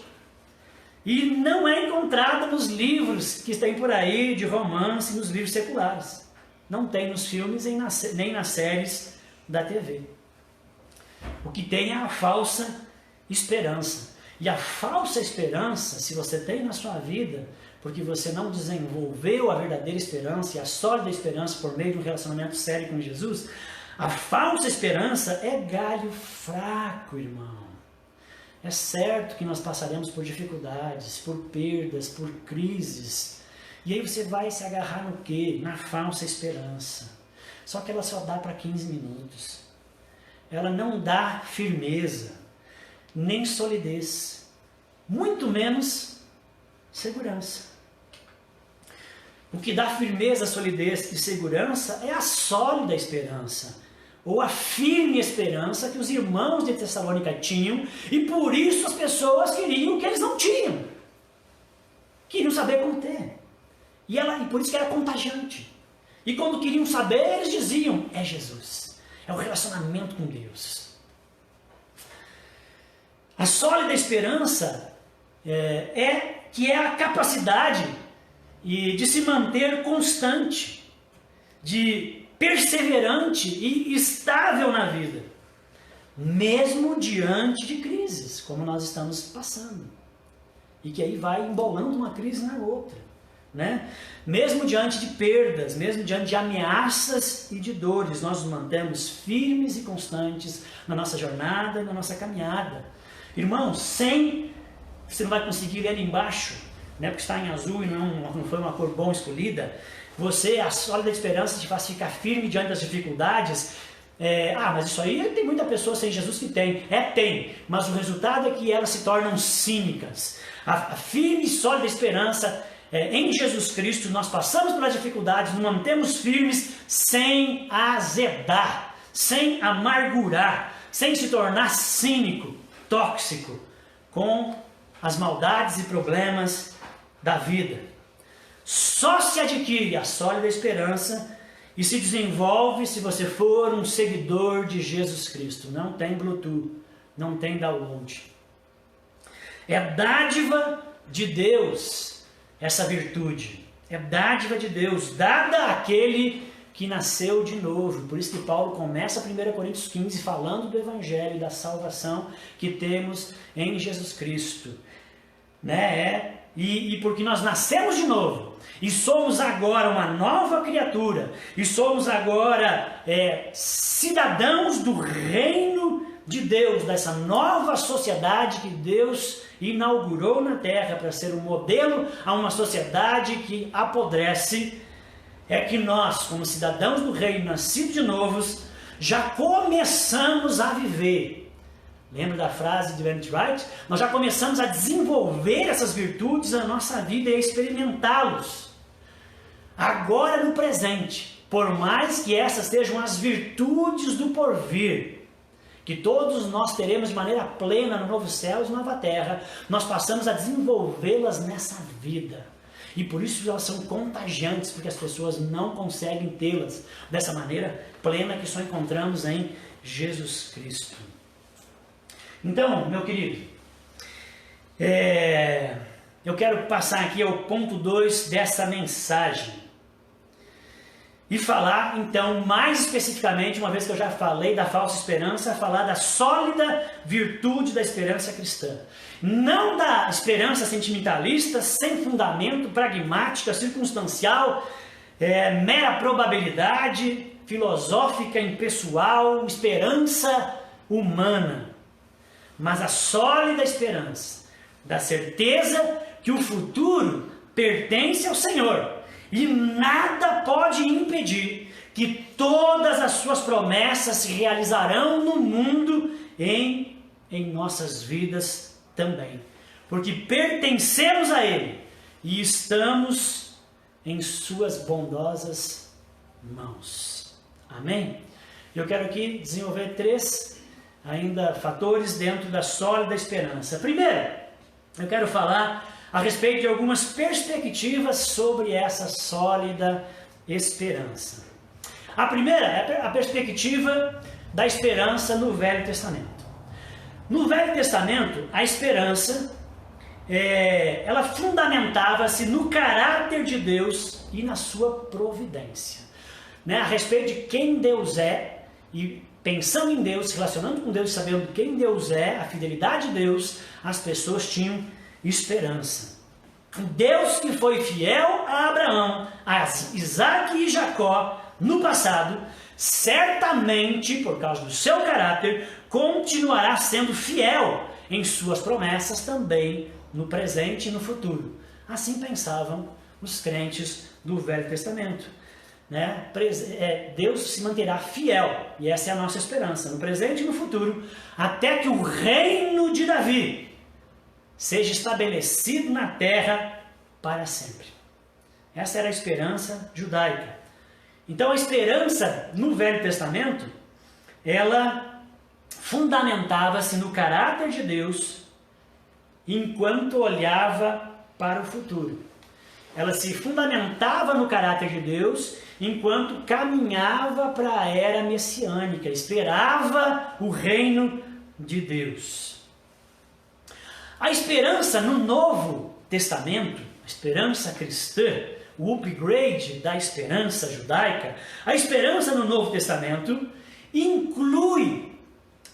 e não é encontrada nos livros que tem por aí de romance, nos livros seculares. Não tem nos filmes nem nas séries da TV. O que tem é a falsa esperança. E a falsa esperança, se você tem na sua vida, porque você não desenvolveu a verdadeira esperança e a sólida esperança por meio de um relacionamento sério com Jesus, a falsa esperança é galho fraco, irmão. É certo que nós passaremos por dificuldades, por perdas, por crises. E aí você vai se agarrar no quê? Na falsa esperança. Só que ela só dá para 15 minutos. Ela não dá firmeza, nem solidez, muito menos segurança. O que dá firmeza, solidez e segurança é a sólida esperança, ou a firme esperança que os irmãos de Tessalônica tinham, e por isso as pessoas queriam o que eles não tinham. Queriam saber como ter. E por isso que era contagiante. E quando queriam saber, eles diziam, é Jesus. É o relacionamento com Deus. A sólida esperança é a capacidade de se manter constante, de perseverante e estável na vida, mesmo diante de crises, como nós estamos passando. E que aí vai embolando uma crise na outra. Né? Mesmo diante de perdas, mesmo diante de ameaças e de dores, nós nos mantemos firmes e constantes na nossa jornada e na nossa caminhada. Irmãos, você não vai conseguir ler ali embaixo, né? Porque está em azul e não foi uma cor bom escolhida. A sólida esperança te faz ficar firme diante das dificuldades. Mas isso aí tem muita pessoa sem Jesus que tem. Tem, mas o resultado é que elas se tornam cínicas. A firme e sólida esperança em Jesus Cristo, nós passamos pelas dificuldades, nos mantemos firmes sem azedar, sem amargurar, sem se tornar cínico, tóxico com as maldades e problemas da vida. Só se adquire a sólida esperança e se desenvolve se você for um seguidor de Jesus Cristo. Não tem Bluetooth, não tem download. É dádiva de Deus essa virtude. É dádiva de Deus, dada àquele que nasceu de novo. Por isso que Paulo começa 1 Coríntios 15 falando do Evangelho e da salvação que temos em Jesus Cristo. E porque nós nascemos de novo e somos agora uma nova criatura e somos agora cidadãos do reino de Deus, dessa nova sociedade que Deus inaugurou na terra para ser um modelo a uma sociedade que apodrece, é que nós, como cidadãos do reino, nascidos de novos, já começamos a viver. Lembra da frase de Bennett Wright? Nós já começamos a desenvolver essas virtudes na nossa vida e a experimentá-los. Agora no presente, por mais que essas sejam as virtudes do porvir, que todos nós teremos de maneira plena no novo céu e nova terra, nós passamos a desenvolvê-las nessa vida. E por isso elas são contagiantes, porque as pessoas não conseguem tê-las dessa maneira plena que só encontramos em Jesus Cristo. Então, meu querido, eu quero passar aqui ao ponto 2 dessa mensagem e falar, então, mais especificamente, uma vez que eu já falei da falsa esperança, falar da sólida virtude da esperança cristã. Não da esperança sentimentalista, sem fundamento, pragmática, circunstancial, mera probabilidade, filosófica, impessoal, esperança humana. Mas a sólida esperança da certeza que o futuro pertence ao Senhor e nada pode impedir que todas as suas promessas se realizarão no mundo em nossas vidas também. Porque pertencemos a Ele e estamos em suas bondosas mãos. Amém? Eu quero aqui desenvolver 3 ainda fatores dentro da sólida esperança. Primeiro, eu quero falar a respeito de algumas perspectivas sobre essa sólida esperança. A primeira é a perspectiva da esperança no Velho Testamento. No Velho Testamento, a esperança, ela fundamentava-se no caráter de Deus e na sua providência. A respeito de quem Deus é, e pensando em Deus, se relacionando com Deus, sabendo quem Deus é, a fidelidade de Deus, as pessoas tinham esperança. O Deus que foi fiel a Abraão, a Isaac e Jacó no passado, certamente, por causa do seu caráter, continuará sendo fiel em suas promessas também no presente e no futuro. Assim pensavam os crentes do Velho Testamento. Deus se manterá fiel, e essa é a nossa esperança, no presente e no futuro, até que o reino de Davi seja estabelecido na terra para sempre. Essa era a esperança judaica. Então a esperança no Velho Testamento, ela fundamentava-se no caráter de Deus enquanto olhava para o futuro. Ela se fundamentava no caráter de Deus enquanto caminhava para a era messiânica, esperava o reino de Deus. A esperança no Novo Testamento, a esperança cristã, o upgrade da esperança judaica, a esperança no Novo Testamento inclui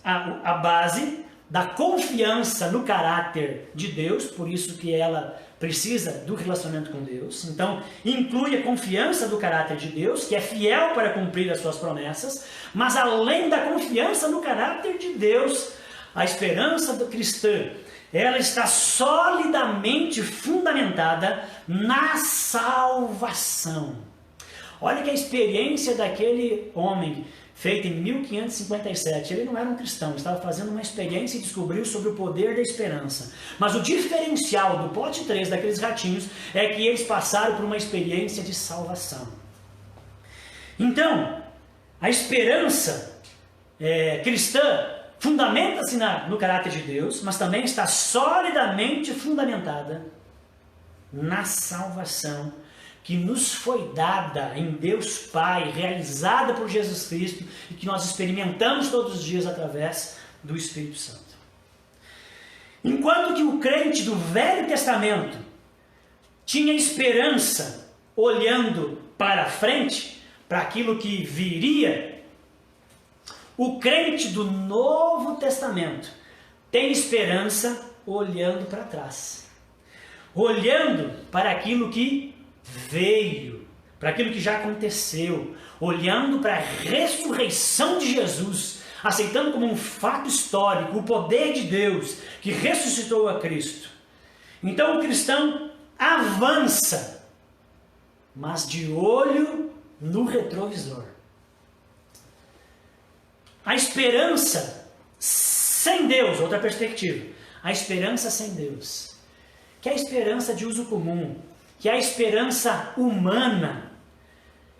a base da confiança no caráter de Deus, por isso que ela precisa do relacionamento com Deus. Então, inclui a confiança do caráter de Deus, que é fiel para cumprir as suas promessas, mas além da confiança no caráter de Deus, a esperança cristã, ela está solidamente fundamentada na salvação. Olha que a experiência daquele homem feita em 1557, ele não era um cristão, estava fazendo uma experiência e descobriu sobre o poder da esperança. Mas o diferencial do pote 3 daqueles ratinhos é que eles passaram por uma experiência de salvação. Então, a esperança cristã fundamenta-se no caráter de Deus, mas também está solidamente fundamentada na salvação que nos foi dada em Deus Pai, realizada por Jesus Cristo e que nós experimentamos todos os dias através do Espírito Santo. Enquanto que o crente do Velho Testamento tinha esperança olhando para frente, para aquilo que viria, o crente do Novo Testamento tem esperança olhando para trás, olhando para aquilo que veio, para aquilo que já aconteceu, olhando para a ressurreição de Jesus, aceitando como um fato histórico o poder de Deus que ressuscitou a Cristo. Então o cristão avança, mas de olho no retrovisor. A esperança sem Deus, outra perspectiva, a esperança sem Deus, que é a esperança de uso comum, que é a esperança humana,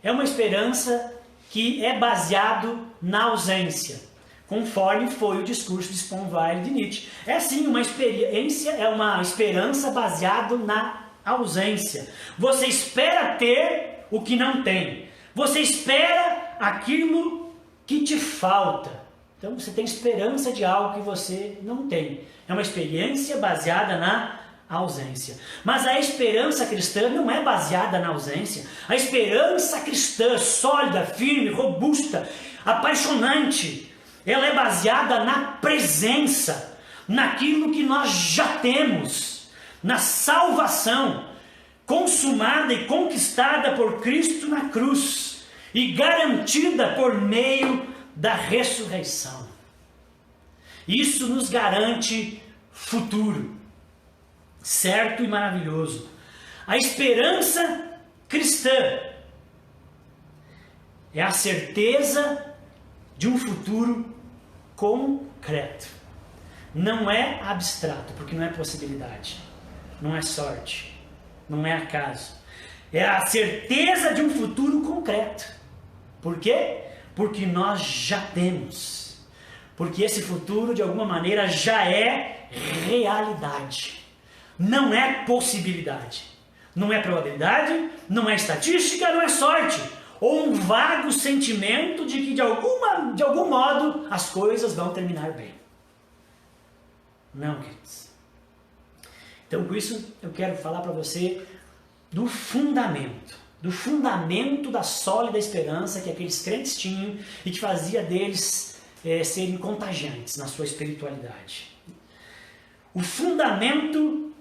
é uma esperança que é baseado na ausência, conforme foi o discurso de Spongeweill de Nietzsche. É sim uma experiência, é uma esperança baseada na ausência. Você espera ter o que não tem. Você espera aquilo que te falta. Então você tem esperança de algo que você não tem. É uma experiência baseada na ausência. Mas a esperança cristã não é baseada na ausência. A esperança cristã, sólida, firme, robusta, apaixonante, ela é baseada na presença, naquilo que nós já temos, na salvação consumada e conquistada por Cristo na cruz e garantida por meio da ressurreição. Isso nos garante futuro certo e maravilhoso. A esperança cristã é a certeza de um futuro concreto. Não é abstrato, porque não é possibilidade, não é sorte, não é acaso. É a certeza de um futuro concreto. Por quê? Porque nós já temos. Porque esse futuro, de alguma maneira, já é realidade. Não é possibilidade. Não é probabilidade, não é estatística, não é sorte. Ou um vago sentimento de que de algum modo as coisas vão terminar bem. Não, queridos. Então, com isso, eu quero falar para você do fundamento da sólida esperança que aqueles crentes tinham e que fazia deles serem contagiantes na sua espiritualidade. O fundamento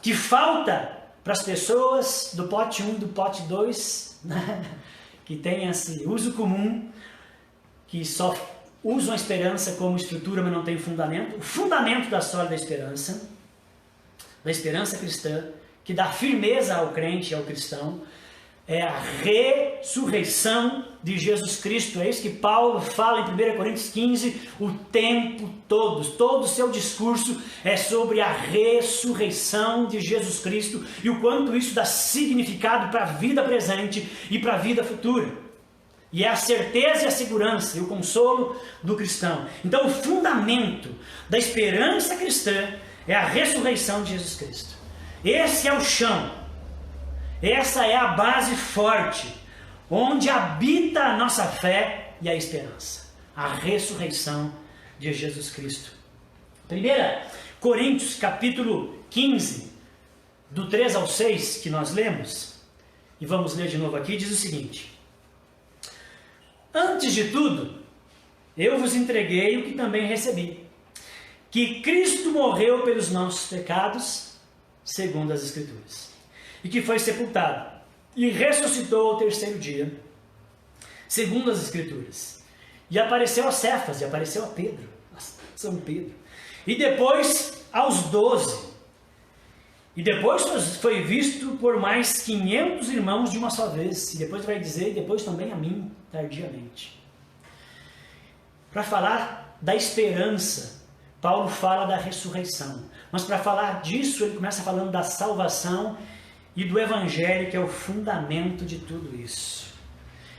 que falta para as pessoas do pote 1 e do pote 2, né, que tem esse uso comum, que só usam a esperança como estrutura, mas não tem fundamento. O fundamento da sólida esperança, da esperança cristã, que dá firmeza ao crente e ao cristão, é a ressurreição de Jesus Cristo. É isso que Paulo fala em 1 Coríntios 15 o tempo todo o seu discurso é sobre a ressurreição de Jesus Cristo e o quanto isso dá significado para a vida presente e para a vida futura. E é a certeza e a segurança e o consolo do cristão. Então o fundamento da esperança cristã é a ressurreição de Jesus Cristo. Esse é o chão. Essa é a base forte, onde habita a nossa fé e a esperança. A ressurreição de Jesus Cristo. 1 Coríntios capítulo 15, do 3 ao 6, que nós lemos, e vamos ler de novo aqui, diz o seguinte: antes de tudo, eu vos entreguei o que também recebi, que Cristo morreu pelos nossos pecados, segundo as Escrituras, e que foi sepultado, e ressuscitou ao terceiro dia, segundo as Escrituras, e apareceu a Cefas, e apareceu a Pedro, a São Pedro, e depois aos 12, e depois foi visto por mais 500 irmãos de uma só vez, e depois vai dizer, e depois também a mim, tardiamente. Para falar da esperança, Paulo fala da ressurreição, mas para falar disso ele começa falando da salvação e do Evangelho, que é o fundamento de tudo isso.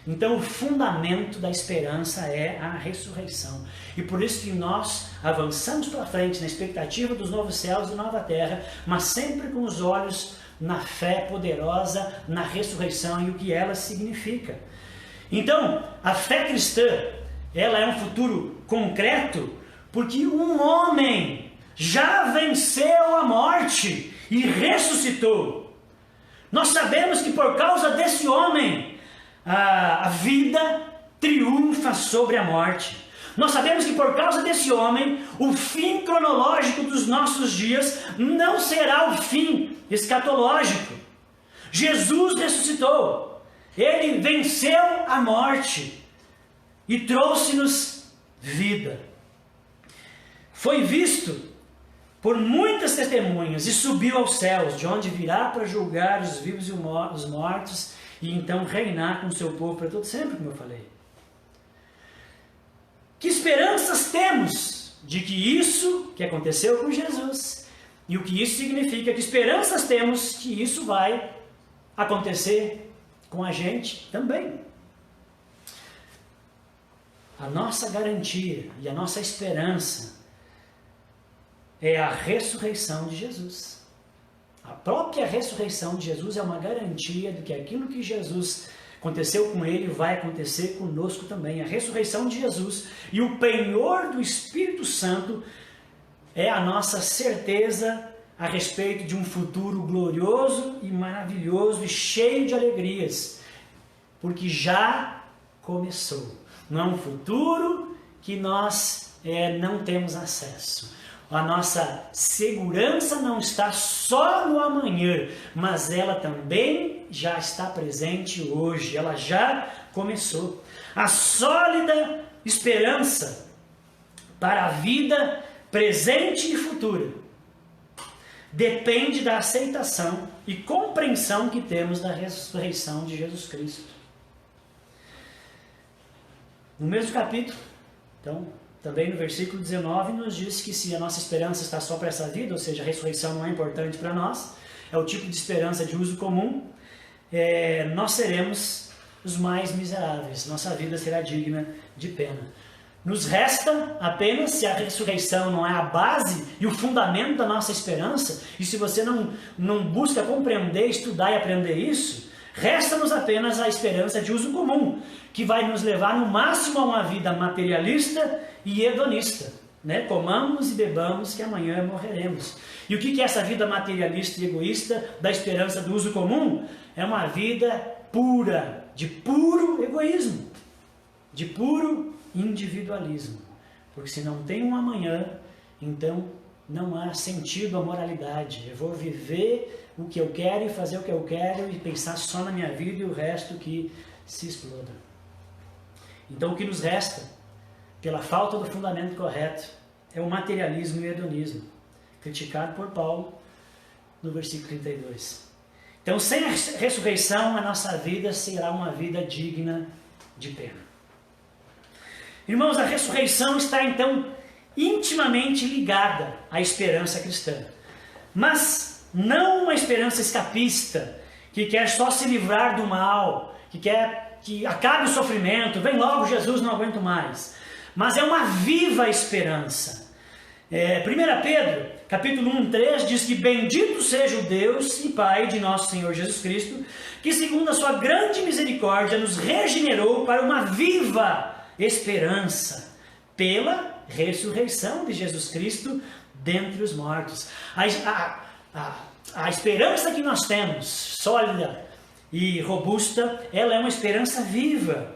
Então o fundamento da esperança é a ressurreição. E por isso que nós avançamos para frente na expectativa dos novos céus e nova terra, mas sempre com os olhos na fé poderosa, na ressurreição e o que ela significa. Então, a fé cristã, ela é um futuro concreto, porque um homem já venceu a morte e ressuscitou. Nós sabemos que por causa desse homem, a vida triunfa sobre a morte. Nós sabemos que por causa desse homem, o fim cronológico dos nossos dias não será o fim escatológico. Jesus ressuscitou. Ele venceu a morte e trouxe-nos vida. Foi visto por muitas testemunhas e subiu aos céus, de onde virá para julgar os vivos e os mortos e então reinar com o seu povo para todo sempre, como eu falei. Que esperanças temos de que isso que aconteceu com Jesus e o que isso significa? Que esperanças temos que isso vai acontecer com a gente também? A nossa garantia e a nossa esperança é a ressurreição de Jesus. A própria ressurreição de Jesus é uma garantia de que aquilo que Jesus aconteceu com ele vai acontecer conosco também. A ressurreição de Jesus e o penhor do Espírito Santo é a nossa certeza a respeito de um futuro glorioso e maravilhoso e cheio de alegrias, porque já começou. Não é um futuro que nós não temos acesso. A nossa segurança não está só no amanhã, mas ela também já está presente hoje, ela já começou. A sólida esperança para a vida presente e futura depende da aceitação e compreensão que temos da ressurreição de Jesus Cristo. No mesmo capítulo, então, também no versículo 19, nos diz que se a nossa esperança está só para essa vida, ou seja, a ressurreição não é importante para nós, é o tipo de esperança de uso comum, nós seremos os mais miseráveis, nossa vida será digna de pena. Nos resta apenas, se a ressurreição não é a base e o fundamento da nossa esperança, e se você não busca compreender, estudar e aprender isso, resta-nos apenas a esperança de uso comum, que vai nos levar no máximo a uma vida materialista e hedonista. Comamos e bebamos que amanhã morreremos. E o que é essa vida materialista e egoísta da esperança do uso comum? É uma vida pura, de puro egoísmo, de puro individualismo. Porque se não tem um amanhã, então não há sentido à moralidade. Eu vou viver o que eu quero e fazer o que eu quero e pensar só na minha vida e o resto que se exploda. Então o que nos resta, pela falta do fundamento correto, é o materialismo e o hedonismo, criticado por Paulo no versículo 32. Então, sem a ressurreição, a nossa vida será uma vida digna de pena. Irmãos, a ressurreição está então intimamente ligada à esperança cristã, mas não uma esperança escapista, que quer só se livrar do mal, que quer que acabe o sofrimento, vem logo Jesus, não aguento mais. Mas é uma viva esperança. 1 Pedro, capítulo 1:3, diz que bendito seja o Deus e Pai de nosso Senhor Jesus Cristo, que segundo a sua grande misericórdia nos regenerou para uma viva esperança, pela ressurreição de Jesus Cristo dentre os mortos. A esperança que nós temos, sólida e robusta, ela é uma esperança viva,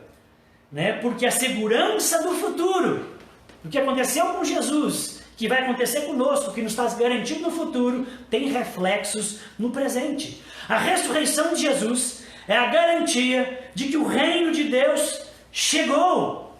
porque a segurança do futuro, do que aconteceu com Jesus, que vai acontecer conosco, que nos está garantido no futuro, tem reflexos no presente. A ressurreição de Jesus é a garantia de que o reino de Deus chegou.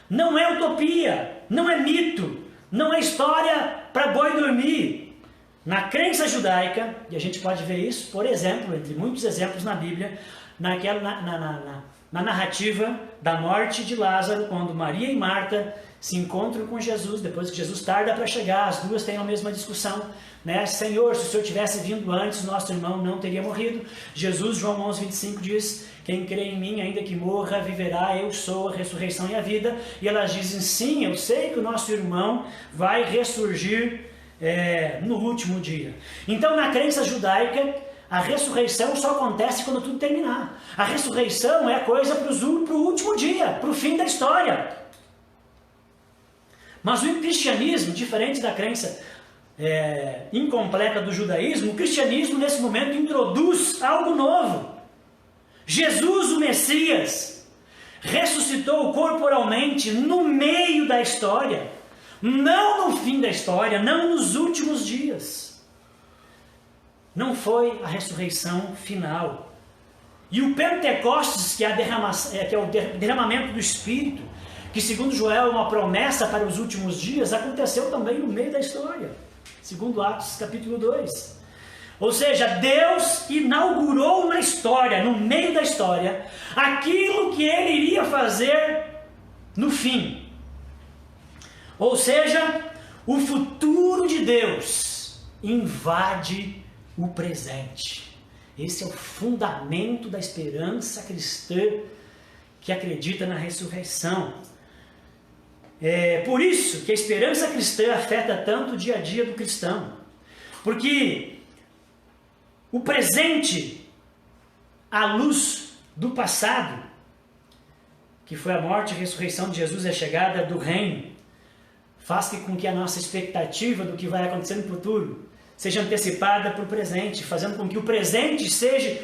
Não é utopia, não é mito, não é história para boi dormir. Na crença judaica, e a gente pode ver isso, por exemplo, entre muitos exemplos na Bíblia, na narrativa da morte de Lázaro, quando Maria e Marta se encontram com Jesus, depois que Jesus tarda para chegar, as duas têm a mesma discussão, Senhor, se o Senhor tivesse vindo antes, nosso irmão não teria morrido. Jesus, João 11:25 diz, quem crê em mim, ainda que morra, viverá, eu sou a ressurreição e a vida. E elas dizem, sim, eu sei que o nosso irmão vai ressurgir no último dia. Então, na crença judaica, A ressurreição só acontece quando tudo terminar. A ressurreição é coisa para o último dia, para o fim da história. Mas o cristianismo, diferente da crença incompleta do judaísmo, o cristianismo nesse momento introduz algo novo. Jesus, o Messias, ressuscitou corporalmente no meio da história, não no fim da história, não nos últimos dias. Não foi a ressurreição final. E o Pentecostes, que é o derramamento do Espírito, que segundo Joel é uma promessa para os últimos dias, aconteceu também no meio da história, segundo Atos capítulo 2. Ou seja, Deus inaugurou na história, no meio da história, aquilo que Ele iria fazer no fim. Ou seja, o futuro de Deus invade o presente. Esse é o fundamento da esperança cristã que acredita na ressurreição. É por isso que a esperança cristã afeta tanto o dia a dia do cristão. Porque o presente, à luz do passado, que foi a morte e a ressurreição de Jesus e a chegada do reino, faz com que a nossa expectativa do que vai acontecer no futuro seja antecipada para o presente, fazendo com que o presente seja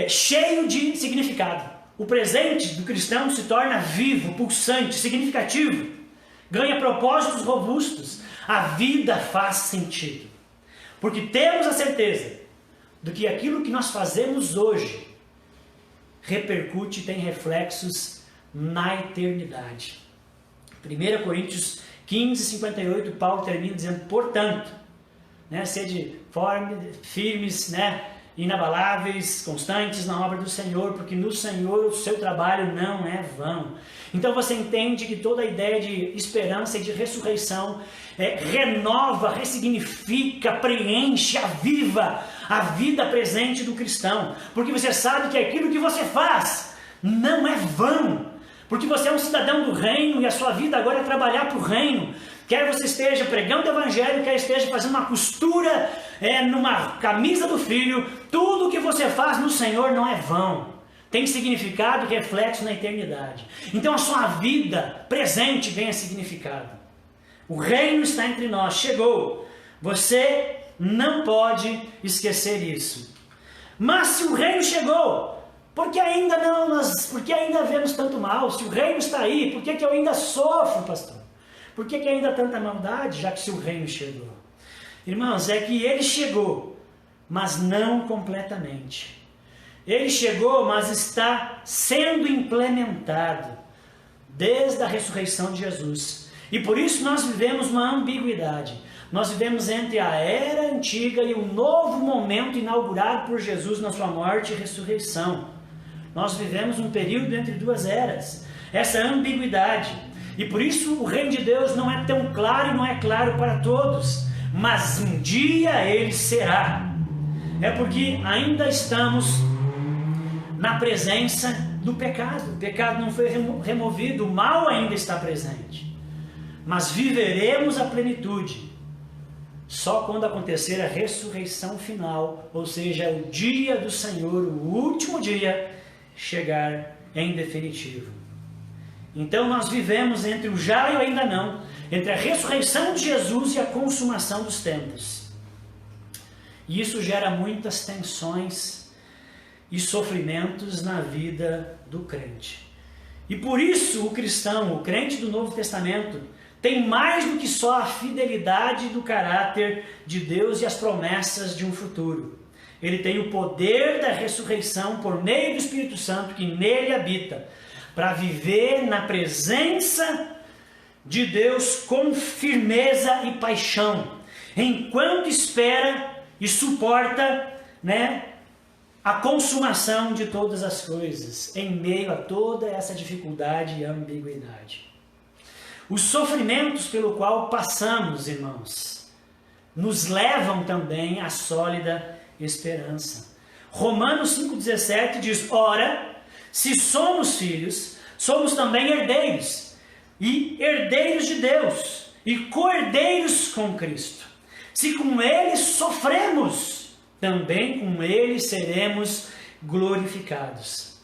cheio de significado. O presente do cristão se torna vivo, pulsante, significativo, ganha propósitos robustos, a vida faz sentido. Porque temos a certeza de que aquilo que nós fazemos hoje repercute e tem reflexos na eternidade. 1 Coríntios 15, 58, Paulo termina dizendo, portanto, sede firmes, inabaláveis, constantes na obra do Senhor, porque no Senhor o seu trabalho não é vão. Então você entende que toda a ideia de esperança e de ressurreição renova, ressignifica, preenche, aviva a vida presente do cristão, porque você sabe que aquilo que você faz não é vão, porque você é um cidadão do reino e a sua vida agora é trabalhar para o reino. Quer você esteja pregando o evangelho, quer esteja fazendo uma costura numa camisa do filho, tudo que você faz no Senhor não é vão. Tem significado e reflexo na eternidade. Então a sua vida presente ganha significado. O reino está entre nós, chegou. Você não pode esquecer isso. Mas se o reino chegou, por que ainda vemos tanto mal? Se o reino está aí, por que eu ainda sofro, pastor? Por que ainda há tanta maldade, já que se o reino chegou? Irmãos, é que ele chegou, mas não completamente. Ele chegou, mas está sendo implementado desde a ressurreição de Jesus. E por isso nós vivemos uma ambiguidade. Nós vivemos entre a era antiga e o novo momento inaugurado por Jesus na sua morte e ressurreição. Nós vivemos um período entre duas eras. Essa ambiguidade. E por isso o reino de Deus não é tão claro e não é claro para todos, mas um dia ele será. É porque ainda estamos na presença do pecado. O pecado não foi removido, o mal ainda está presente. Mas viveremos a plenitude só quando acontecer a ressurreição final, ou seja, o dia do Senhor, o último dia, chegar em definitivo. Então nós vivemos entre o já e o ainda não, entre a ressurreição de Jesus e a consumação dos tempos. E isso gera muitas tensões e sofrimentos na vida do crente. E por isso o cristão, o crente do Novo Testamento, tem mais do que só a fidelidade do caráter de Deus e as promessas de um futuro. Ele tem o poder da ressurreição por meio do Espírito Santo que nele habita, para viver na presença de Deus com firmeza e paixão, enquanto espera e suporta, a consumação de todas as coisas, em meio a toda essa dificuldade e ambiguidade. Os sofrimentos pelo qual passamos, irmãos, nos levam também à sólida esperança. Romanos 5,17 diz, ora, se somos filhos, somos também herdeiros, e herdeiros de Deus, e co-herdeiros com Cristo. Se com Ele sofremos, também com ele seremos glorificados.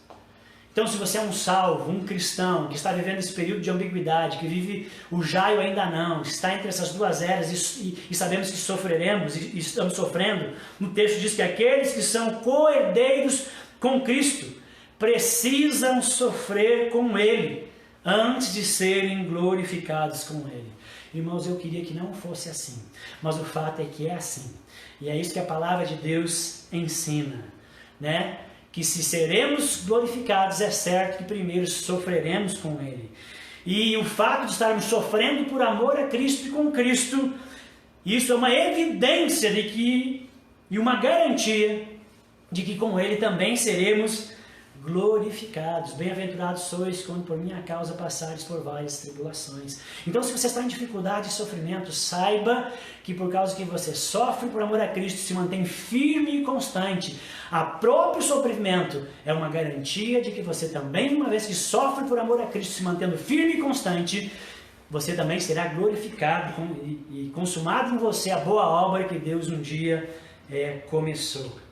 Então, se você é um salvo, um cristão, que está vivendo esse período de ambiguidade, que vive o já e o ainda não, está entre essas duas eras e sabemos que sofreremos e estamos sofrendo, no texto diz que aqueles que são co-herdeiros com Cristo precisam sofrer com Ele antes de serem glorificados com Ele. Irmãos, eu queria que não fosse assim, mas o fato é que é assim. E é isso que a palavra de Deus ensina, né? Que se seremos glorificados, é certo que primeiro sofreremos com Ele. E o fato de estarmos sofrendo por amor a Cristo e com Cristo, isso é uma evidência de que, e uma garantia de que com Ele também seremos glorificados. Bem-aventurados sois quando por minha causa passares por várias tribulações. Então, se você está em dificuldade e sofrimento, saiba que por causa que você sofre por amor a Cristo, se mantém firme e constante. A próprio sofrimento é uma garantia de que você também, uma vez que sofre por amor a Cristo, se mantendo firme e constante, você também será glorificado e consumado em você a boa obra que Deus um dia começou.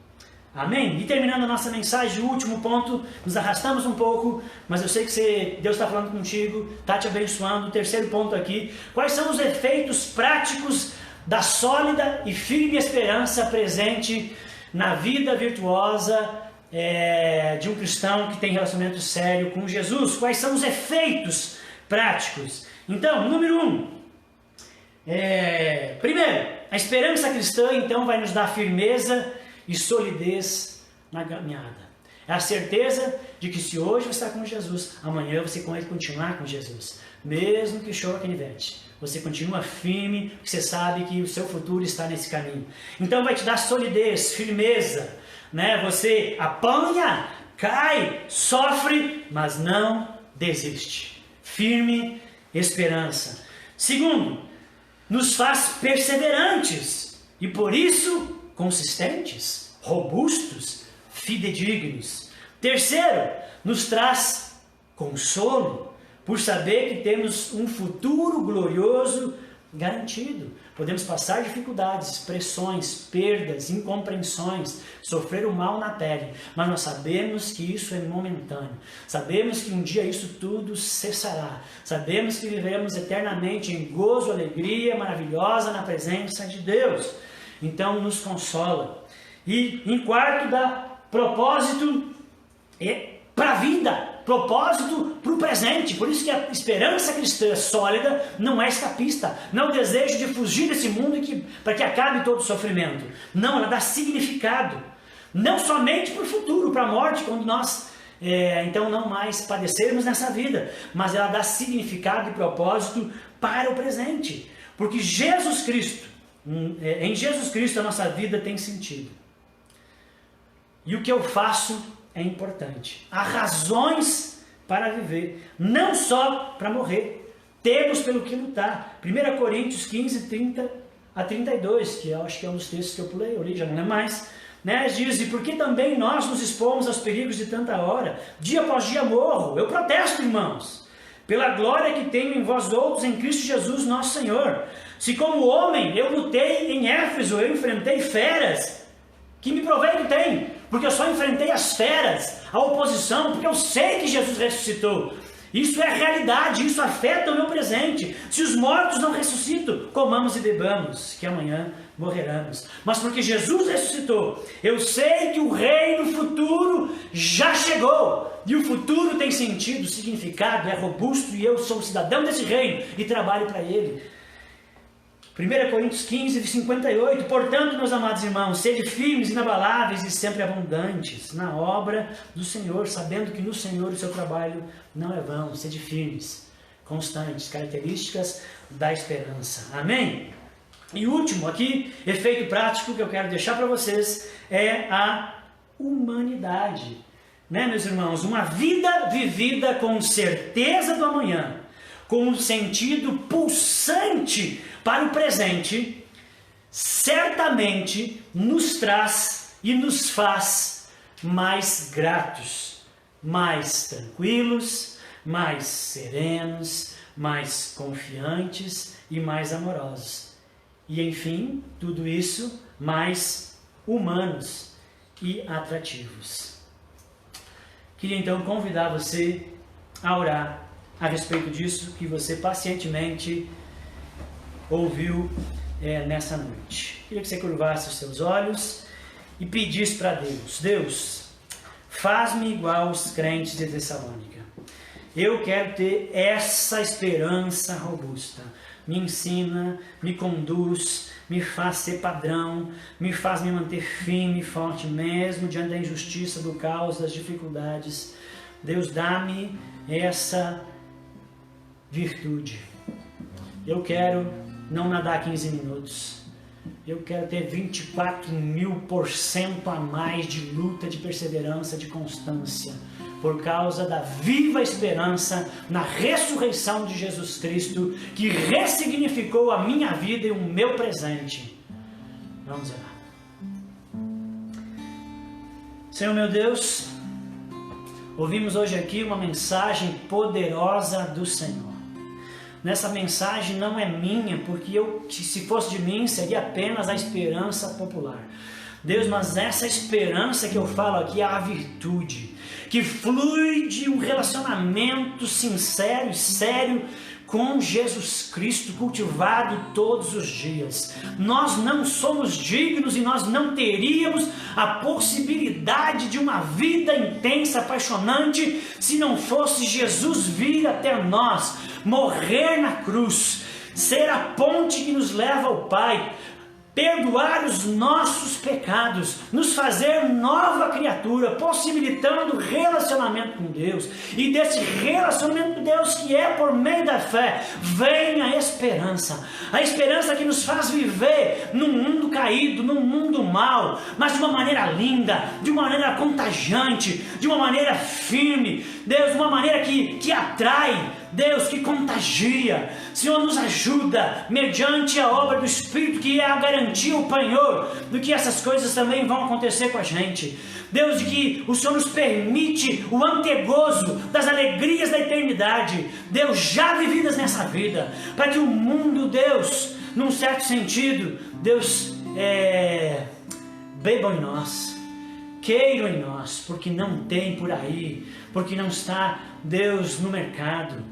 Amém? E terminando a nossa mensagem, o último ponto, nos arrastamos um pouco, mas eu sei que Deus está falando contigo, está te abençoando. O terceiro ponto aqui: quais são os efeitos práticos da sólida e firme esperança presente na vida virtuosa de um cristão que tem relacionamento sério com Jesus? Quais são os efeitos práticos? Então, número 1, primeiro, a esperança cristã então vai nos dar firmeza e solidez na caminhada. É a certeza de que se hoje você está com Jesus, amanhã você vai continuar com Jesus. Mesmo que chova canivete, você continua firme, porque você sabe que o seu futuro está nesse caminho. Então vai te dar solidez, firmeza, né? Você apanha, cai, sofre, mas não desiste. Firme esperança. Segundo, nos faz perseverantes e por isso consistentes, robustos, fidedignos. Terceiro, nos traz consolo, por saber que temos um futuro glorioso garantido. Podemos passar dificuldades, pressões, perdas, incompreensões, sofrer o mal na pele, mas nós sabemos que isso é momentâneo. Sabemos que um dia isso tudo cessará. Sabemos que viveremos eternamente em gozo, alegria maravilhosa na presença de Deus. Então nos consola. E em quarto, dá propósito para a vida, propósito para o presente. Por isso que a esperança cristã sólida não é escapista, não é o desejo de fugir desse mundo para que acabe todo o sofrimento. Não, ela dá significado, não somente para o futuro, para a morte, quando nós então não mais padecermos nessa vida, mas ela dá significado e propósito para o presente, porque Jesus Cristo, em Jesus Cristo a nossa vida tem sentido. E o que eu faço é importante. Há razões para viver, não só para morrer. Temos pelo que lutar. 1 Coríntios 15, 30 a 32, que eu acho que é um dos textos que eu li, já não é mais. Né? Diz: e porque também nós nos expomos aos perigos de tanta hora, dia após dia morro. Eu protesto, irmãos, pela glória que tenho em vós outros, em Cristo Jesus nosso Senhor. Se como homem eu lutei em Éfeso, eu enfrentei feras, que me proveito tem? Porque eu só enfrentei as feras, a oposição, porque eu sei que Jesus ressuscitou. Isso é realidade, isso afeta o meu presente. Se os mortos não ressuscitam, comamos e bebamos, que amanhã morreremos. Mas porque Jesus ressuscitou, eu sei que o reino futuro já chegou. E o futuro tem sentido, significado, é robusto, e eu sou cidadão desse reino e trabalho para ele. 1 Coríntios 15, 58, portanto, meus amados irmãos, sede firmes, inabaláveis e sempre abundantes na obra do Senhor, sabendo que no Senhor o seu trabalho não é vão. Sede firmes, constantes, características da esperança. Amém? E último aqui, efeito prático que eu quero deixar para vocês, é a humanidade. Né, meus irmãos? Uma vida vivida com certeza do amanhã, com um sentido pulsante para o presente, certamente nos traz e nos faz mais gratos, mais tranquilos, mais serenos, mais confiantes e mais amorosos. E enfim, tudo isso mais humanos e atrativos. Queria então convidar você a orar a respeito disso que você pacientemente ouviu nessa noite. Queria que você curvasse os seus olhos e pedisse para Deus: Deus, faz-me igual aos crentes de Tessalônica. Eu quero ter essa esperança robusta. Me ensina, me conduz, me faz ser padrão, me faz me manter firme e forte mesmo diante da injustiça, do caos, das dificuldades. Deus, dá-me essa virtude. Eu quero não nadar 15 minutos. Eu quero ter 24.000% a mais de luta, de perseverança, de constância, por causa da viva esperança na ressurreição de Jesus Cristo, que ressignificou a minha vida e o meu presente. Vamos orar. Senhor meu Deus, ouvimos hoje aqui uma mensagem poderosa do Senhor. Nessa mensagem não é minha, porque se fosse de mim, seria apenas a esperança popular. Deus, mas essa esperança que eu falo aqui é a virtude, que flui de um relacionamento sincero e sério com Jesus Cristo, cultivado todos os dias. Nós não somos dignos e nós não teríamos a possibilidade de uma vida intensa, apaixonante, se não fosse Jesus vir até nós, morrer na cruz, ser a ponte que nos leva ao Pai, perdoar os nossos pecados, nos fazer nova criatura, possibilitando relacionamento com Deus. E desse relacionamento com Deus, que é por meio da fé, vem a esperança que nos faz viver num mundo caído, num mundo mau, mas de uma maneira linda, de uma maneira contagiante, de uma maneira firme, Deus, de uma maneira que atrai, Deus, que contagia. Senhor, nos ajuda, mediante a obra do Espírito, que é a garantia, o penhor, do que essas coisas também vão acontecer com a gente. Deus, de que o Senhor nos permite o antegozo das alegrias da eternidade, Deus, já vividas nessa vida, para que o mundo, Deus, num certo sentido, Deus, bebam em nós, queiram em nós, porque não tem por aí, porque não está, Deus, no mercado.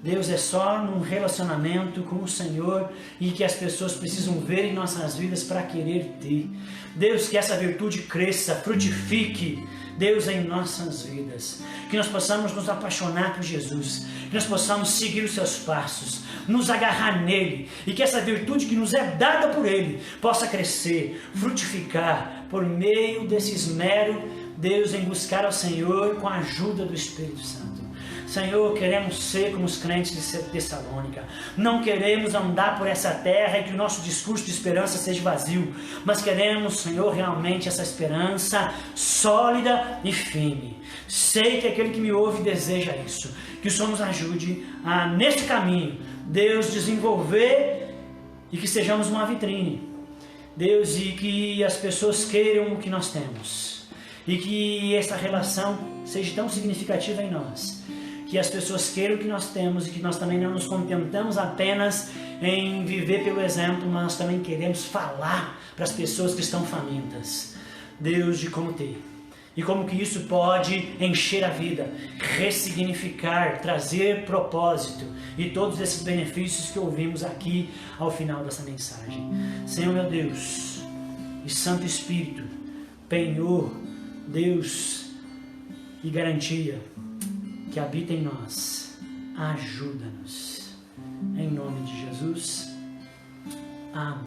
Deus, é só num relacionamento com o Senhor e que as pessoas precisam ver em nossas vidas para querer ter. Deus, que essa virtude cresça, frutifique, Deus, em nossas vidas. Que nós possamos nos apaixonar por Jesus, que nós possamos seguir os seus passos, nos agarrar nele, e que essa virtude que nos é dada por ele possa crescer, frutificar por meio desse esmero, Deus, em buscar ao Senhor com a ajuda do Espírito Santo. Senhor, queremos ser como os crentes de Tessalônica. Não queremos andar por essa terra e que o nosso discurso de esperança seja vazio, mas queremos, Senhor, realmente essa esperança sólida e firme. Sei que aquele que me ouve deseja isso. Que o Senhor nos ajude a, nesse caminho, Deus, desenvolver e que sejamos uma vitrine. Deus, e que as pessoas queiram o que nós temos. E que essa relação seja tão significativa em nós, que as pessoas queiram o que nós temos e que nós também não nos contentamos apenas em viver pelo exemplo, mas nós também queremos falar para as pessoas que estão famintas, Deus, de como ter. E como que isso pode encher a vida, ressignificar, trazer propósito e todos esses benefícios que ouvimos aqui ao final dessa mensagem. Senhor meu Deus e Santo Espírito, penhor, Deus e garantia que habita em nós, ajuda-nos. Em nome de Jesus, amém.